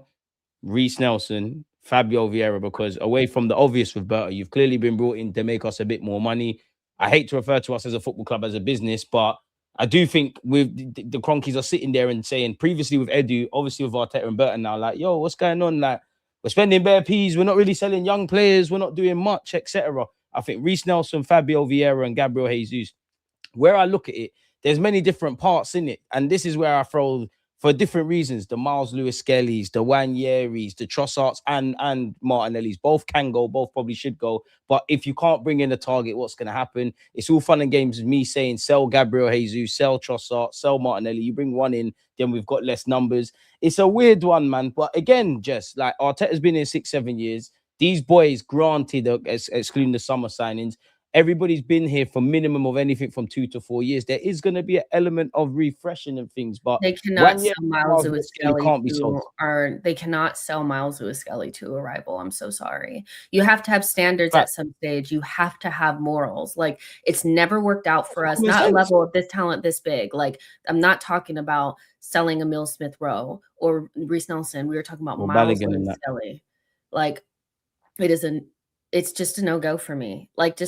Reece Nelson, Fabio Vieira, because away from the obvious with Berta, you've clearly been brought in to make us a bit more money. I hate to refer to us as a football club as a business, but I do think with the Cronkies are sitting there and saying, previously with Edu, obviously with Arteta and Burton now, like, yo, what's going on? Like, we're spending bare peas. We're not really selling young players. We're not doing much, etc. I think Reece Nelson, Fabio Vieira, and Gabriel Jesus, where I look at it, there's many different parts in it. And this is where I throw, for different reasons, the Miles Lewis-Skellies, the Wanyeris, the Trossards, and Martinellis. Both can go, both probably should go. But if you can't bring in a target, what's going to happen? It's all fun and games with me saying, sell Gabriel Jesus, sell Trossard, sell Martinelli. You bring one in, then we've got less numbers. It's a weird one, man. But again, just like Arteta's been in 6-7 years. These boys, granted, excluding the summer signings, everybody's been here for minimum of anything from 2 to 4 years. There is going to be an element of refreshing and things, but they cannot sell Miles Lewis-Skelly they cannot sell Miles Lewis-Skelly to a rival. I'm so sorry. You have to have standards at some stage. You have to have morals. Like, it's never worked out for us. Not a level of this talent this big. Like, I'm not talking about selling Emile Smith-Rowe or Reece Nelson. We were talking about Miles Lewis-Skelly. Like, it's just a no-go for me. Like,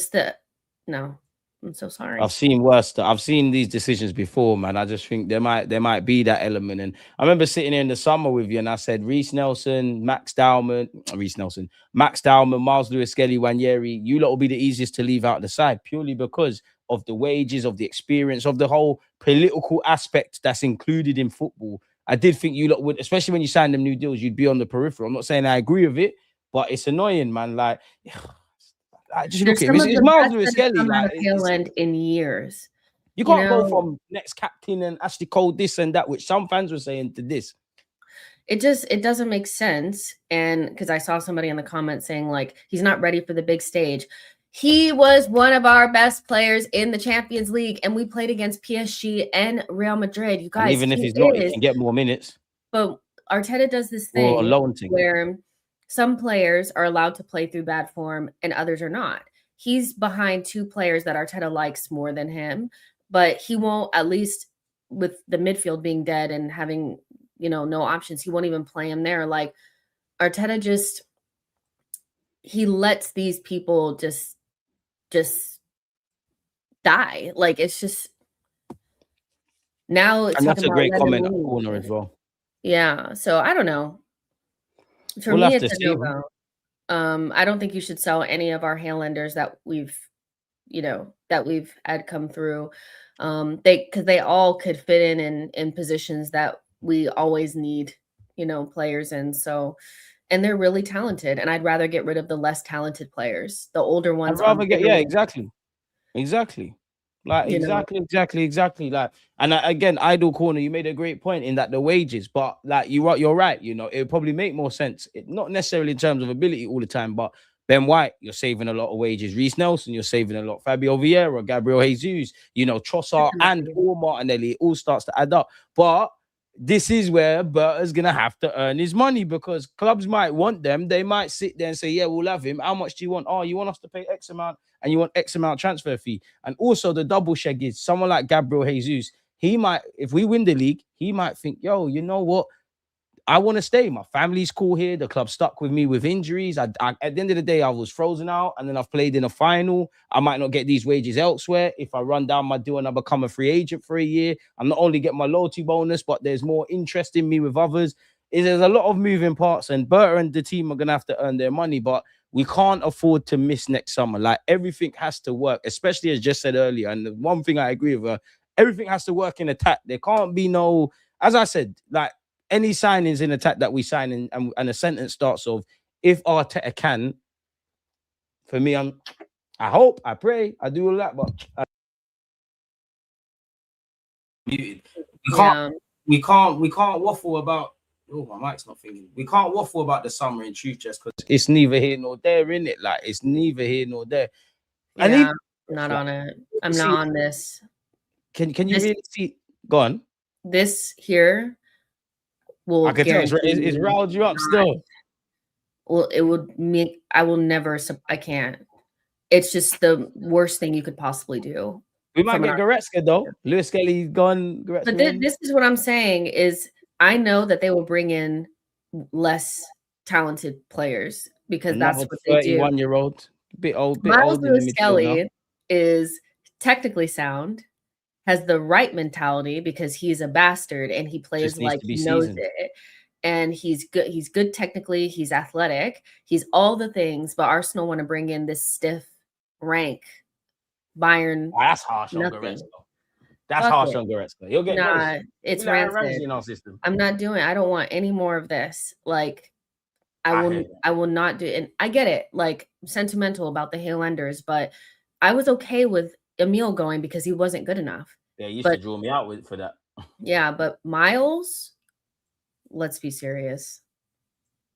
no, I'm so sorry. I've seen worse. I've seen these decisions before, man. I just think there might be that element. And I remember sitting here in the summer with you and I said, Max Dowman, Miles Lewis-Skelly, Wanyeri, you lot will be the easiest to leave out the side purely because of the wages, of the experience, of the whole political aspect that's included in football. I did think you lot would, especially when you sign them new deals, you'd be on the peripheral. I'm not saying I agree with it, but it's annoying, man. Like, just look at it. It's Miles Lewis-Skelly. Like, tail end in years. You can't go from next captain and Ashley Cole this and that, which some fans were saying, to this. It doesn't make sense. And because I saw somebody in the comments saying, like, he's not ready for the big stage. He was one of our best players in the Champions League, and we played against PSG and Real Madrid. You guys, and even if he's not, he can get more minutes. But Arteta does this thing where some players are allowed to play through bad form and others are not. He's behind 2 players that Arteta likes more than him, but he won't, at least with the midfield being dead and having, no options, he won't even play him there. Like, Arteta he lets these people just die. Like, it's just, now it's, and that's a great comment on Gooner as well. Yeah, so I don't know. For me, it's a no-go. I don't think you should sell any of our Highlanders that we've had come through. Because they all could fit in positions that we always need players in. So, and they're really talented. And I'd rather get rid of the less talented players. The older ones I'd are rather get, really, exactly. Like, you know, exactly. Like, and again, Idle Corner, you made a great point in that the wages, but like you're right. It would probably make more sense, not necessarily in terms of ability all the time, but Ben White, you're saving a lot of wages. Reece Nelson, you're saving a lot. Fabio Vieira, Gabriel Jesus, Trossard and or Martinelli, it all starts to add up. But this is where Berta's gonna have to earn his money, because clubs might want them. They might sit there and say, "Yeah, we'll have him. How much do you want? Oh, you want us to pay X amount, and you want X amount transfer fee." And also the double sheg is someone like Gabriel Jesus. He might, if we win the league, he might think, "Yo, you know what? I want to stay. My family's cool here. The club stuck with me with injuries. At the end of the day, I was frozen out, and then I've played in a final. I might not get these wages elsewhere. If I run down my deal and I become a free agent for a year, I'm not only getting my loyalty bonus, but there's more interest in me with others." There's a lot of moving parts, and Berta and the team are going to have to earn their money, but we can't afford to miss next summer. Like, everything has to work, especially as just said earlier. And the one thing I agree with her, everything has to work in attack. There can't be no, as I said, like, any signings in attack that we sign in, and a sentence starts off, if Arteta can, for me, I hope, I pray, I do all that, but we can't waffle about. Oh, my mic's not thinking. We can't waffle about the summer in truth, just because it's neither here nor there, in it. Like, it's neither here nor there. And yeah, I'm not on it. I'm not on this. Can you really see? Go on. This here will. I can tell it's riled you up still. Well, it would make. I will never. I can't. It's just the worst thing you could possibly do. We might get Goretzka though. Lewis Kelly's gone. But this is what I'm saying is, I know that they will bring in less talented players, because that's what they do. 31-year-old, bit old. Miles Lewis Kelly is technically sound, has the right mentality, because he's a bastard and he plays like he knows it. And he's good. He's good technically. He's athletic. He's all the things. But Arsenal want to bring in this stiff rank Bayern. That's harsh on Goretzka. That's harsh on Goretzka. You'll get it's rancid in our system. I'm not doing. I don't want any more of this. Like, I will not do. And I get it. Like, sentimental about the Highlanders, but I was okay with Emil going because he wasn't good enough. Yeah, you used to draw me out for that. Yeah, but Miles, let's be serious.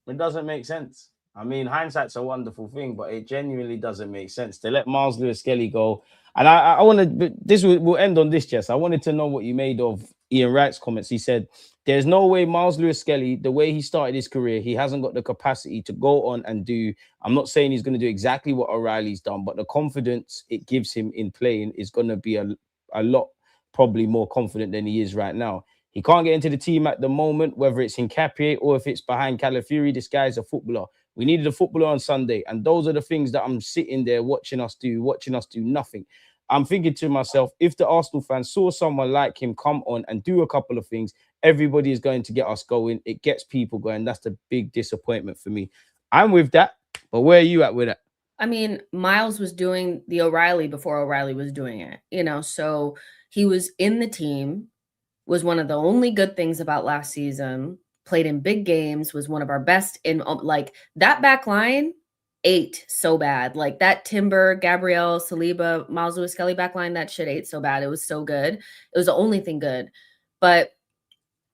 It doesn't make sense. I mean, hindsight's a wonderful thing, but it genuinely doesn't make sense to let Miles Lewis Kelly go. And I want to, this will end on this, Jess. I wanted to know what you made of Ian Wright's comments. He said, "There's no way Miles Lewis Kelly, the way he started his career, he hasn't got the capacity to go on and do, I'm not saying he's going to do exactly what O'Reilly's done, but the confidence it gives him in playing is going to be a lot, probably more confident than he is right now. He can't get into the team at the moment, whether it's in Capie or if it's behind Calafiori. This guy's a footballer. We needed a footballer on Sunday. And those are the things that I'm sitting there watching us do nothing." I'm thinking to myself, if the Arsenal fans saw someone like him come on and do a couple of things, everybody is going to get us going. It gets people going. That's the big disappointment for me. I'm with that. But where are you at with it? I mean, Miles was doing the O'Reilly before O'Reilly was doing it, so he was in the team, was one of the only good things about last season, played in big games, was one of our best in, like, that back line ate so bad. Like, that Timber, Gabriel, Saliba, Miles Lewis Kelly back line, that shit ate so bad. It was so good. It was the only thing good. But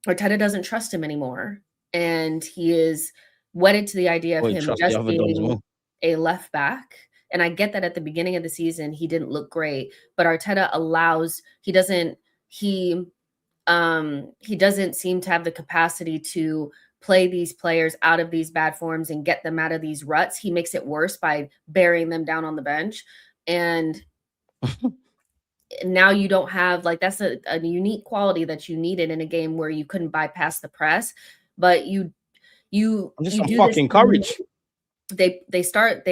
Arteta doesn't trust him anymore. And he is wedded to the idea of him just being a left back. And I get that at the beginning of the season, he didn't look great, but Arteta he doesn't seem to have the capacity to play these players out of these bad forms and get them out of these ruts. He makes it worse by burying them down on the bench. And now you don't have, like, that's a unique quality that you needed in a game where you couldn't bypass the press, but you just some fucking courage. They start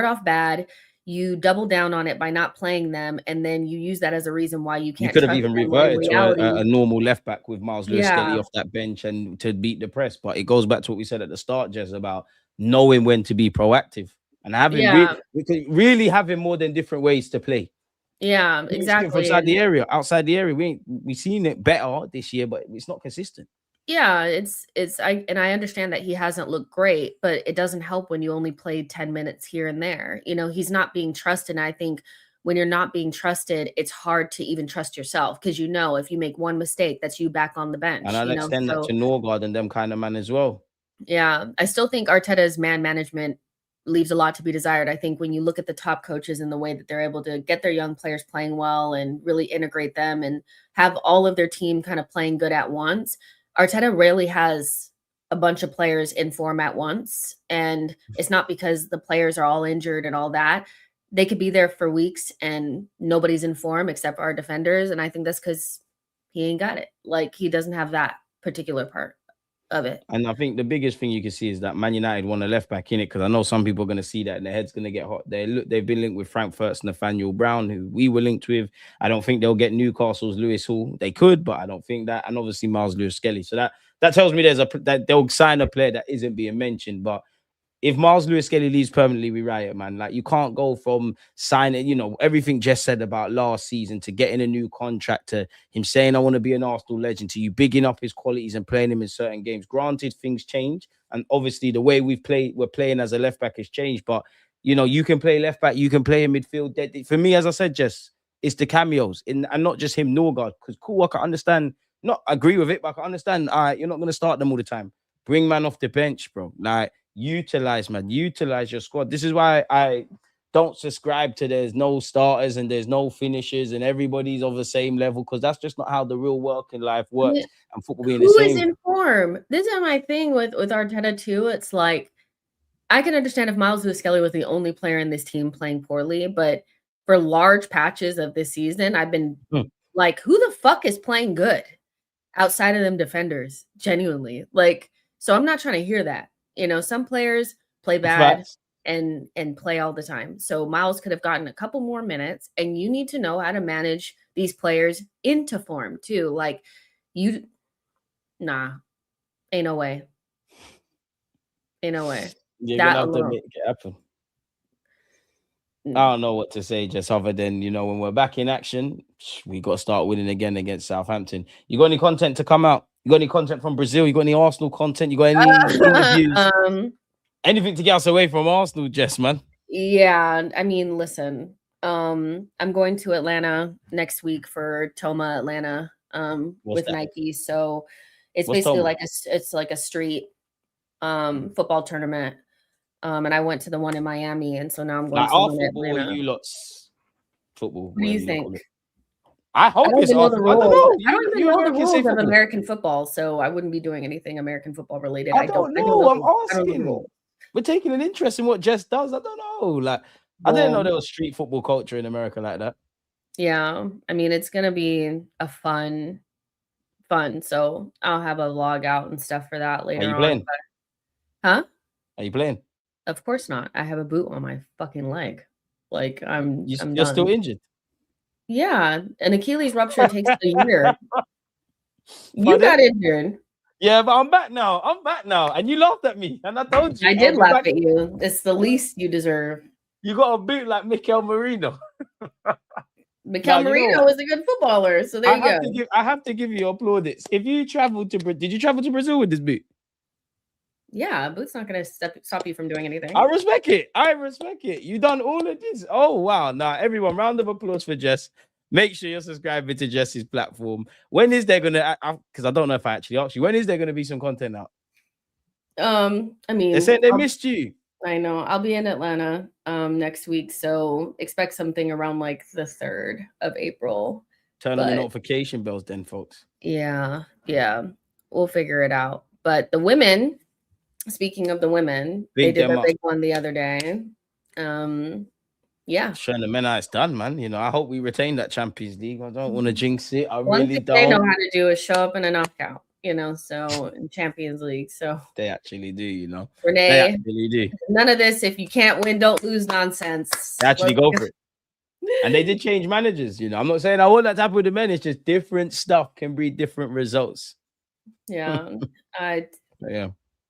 off bad. You double down on it by not playing them, and then you use that as a reason why you can't. You could have even reverted to a normal left back with Miles Lewis Kelly off that bench and to beat the press. But it goes back to what we said at the start, Jez, about knowing when to be proactive and having really having more than different ways to play. Yeah, exactly. Outside the area, we seen it better this year, but it's not consistent. Yeah, I understand that he hasn't looked great, but it doesn't help when you only played 10 minutes here and there. He's not being trusted. And I think when you're not being trusted, it's hard to even trust yourself because if you make one mistake, that's you back on the And bench, I'll extend that So to Norgard and them kind of man as well. yeah, I still think Arteta's man management leaves a lot to be desired. I think when you look at the top coaches and the way that they're able to get their young players playing well and really integrate them and have all of their team kind of playing good at once, Arteta rarely has a bunch of players in form at once. And it's not because the players are all injured and all that. They could be there for weeks and nobody's in form except for our defenders. And I think that's because he ain't got it. Like, he doesn't have that particular part of it. And I think the biggest thing you can see is that Man United want a left back in it, because I know some people are going to see that and their head's going to get hot. They've been linked with Frankfurt's Nathaniel Brown, who we were linked with. I don't think they'll get Newcastle's Lewis Hall. They could, but I don't think that. And obviously Miles Lewis-Skelly. So that tells me that they'll sign a player that isn't being mentioned. But if Miles Lewis-Skelly leaves permanently, we riot, man. Like, you can't go from signing, everything Jess said about last season to getting a new contract to him saying, I want to be an Arsenal legend, to you bigging up his qualities and playing him in certain games. Granted, things change. And obviously the way we're playing as a left back has changed. But, you can play left back, you can play in midfield. For me, as I said, Jess, it's the cameos and not just him, Norgard. Because cool, I can understand, not agree with it, but I can understand, all right, you're not going to start them all the time. Bring man off the bench, bro. Like, utilize your squad. This is why I don't subscribe to there's no starters and there's no finishers and everybody's of the same level, because that's just not how the real work in life works. And football being the same. Who is in form? This is my thing with Arteta too. It's like, I can understand if Miles Lewis-Skelly was the only player in this team playing poorly, but for large patches of this season, I've been like, who the fuck is playing good outside of them defenders? Genuinely. Like, so I'm not trying to hear that. Some players play bad and play all the time. So Miles could have gotten a couple more minutes, and you need to know how to manage these players into form too. Like, ain't no way. Ain't no way. You're gonna have to make it happen. I don't know what to say, just other than, when we're back in action, we got to start winning again against Southampton. You got any content to come out? You got any content from Brazil? You got any Arsenal content? You got any interviews? Anything to get us away from Arsenal, Jess, man? Yeah, I mean, listen, I'm going to Atlanta next week for Toma Atlanta with Nike. So it's basically like a street football tournament. And I went to the one in Miami, and so now I'm going to our the football. Atlanta. You lot's football. What do you think? I hope it's I don't the rules. I don't even know the rules of American football, so I wouldn't be doing anything American football related. I don't know. I'm asking. We're taking an interest in what Jess does. I don't know. Like, I didn't know there was street football culture in America like that. Yeah, I mean, it's gonna be a fun. So I'll have a vlog out and stuff for that later on. Are you playing? Huh? Are you playing? Of course not. I have a boot on my fucking leg. Like, You're still injured. Yeah, an Achilles rupture takes a year. You got injured. Yeah, but I'm back now. And you laughed at me. And I told you. I did laugh at you. It's the least you deserve. You got a boot like Mikel Merino. Mikel Merino was a good footballer. So there you go. I have to give you plaudits. If you traveled did you travel to Brazil with this boot? Yeah, boot's not going to stop you from doing anything. I respect it. You done all of this. Oh, wow. Now, everyone, round of applause for Jess. Make sure you're subscribing to Jess's platform. When is there going to, because I don't know if I actually asked you, when is there going to be some content out? I mean, they said they missed you. I know. I'll be in Atlanta next week, so expect something around like the 3rd of April. Turn on the notification bells then, folks. Yeah. We'll figure it out. But the women, speaking of the women, they did a big one the other day. Yeah. Showing the men how it's done, man. I hope we retain that Champions League. I don't want to jinx it. One thing they know how to do is show up in a knockout, so in Champions League. So they actually do, Renee, they actually do. None of this, if you can't win, don't lose nonsense. They actually go for it. And they did change managers, I'm not saying I want that to happen with the men. It's just different stuff can breed different results. Yeah.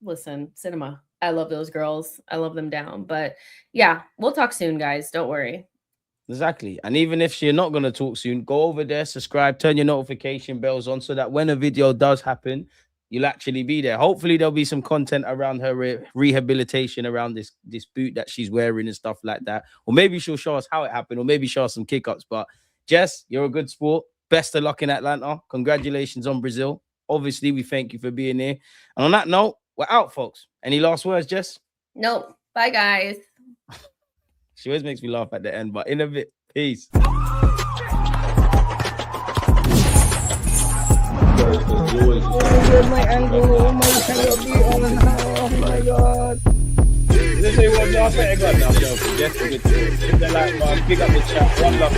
Listen, cinema. I love those girls. I love them down. But yeah, we'll talk soon, guys. Don't worry. Exactly. And even if you're not going to talk soon, go over there, subscribe, turn your notification bells on so that when a video does happen, you'll actually be there. Hopefully there'll be some content around her rehabilitation around this boot that she's wearing and stuff like that. Or maybe she'll show us how it happened, or maybe show us some kick-ups. But Jess, you're a good sport. Best of luck in Atlanta. Congratulations on Brazil. Obviously, we thank you for being here. And on that note, we're out, folks. Any last words, Jess? Nope. Bye, guys. She always makes me laugh at the end, but in a bit. Peace. Oh my God. This is what y'all say. Just a good. Hit the like button, pick up the chat. One love.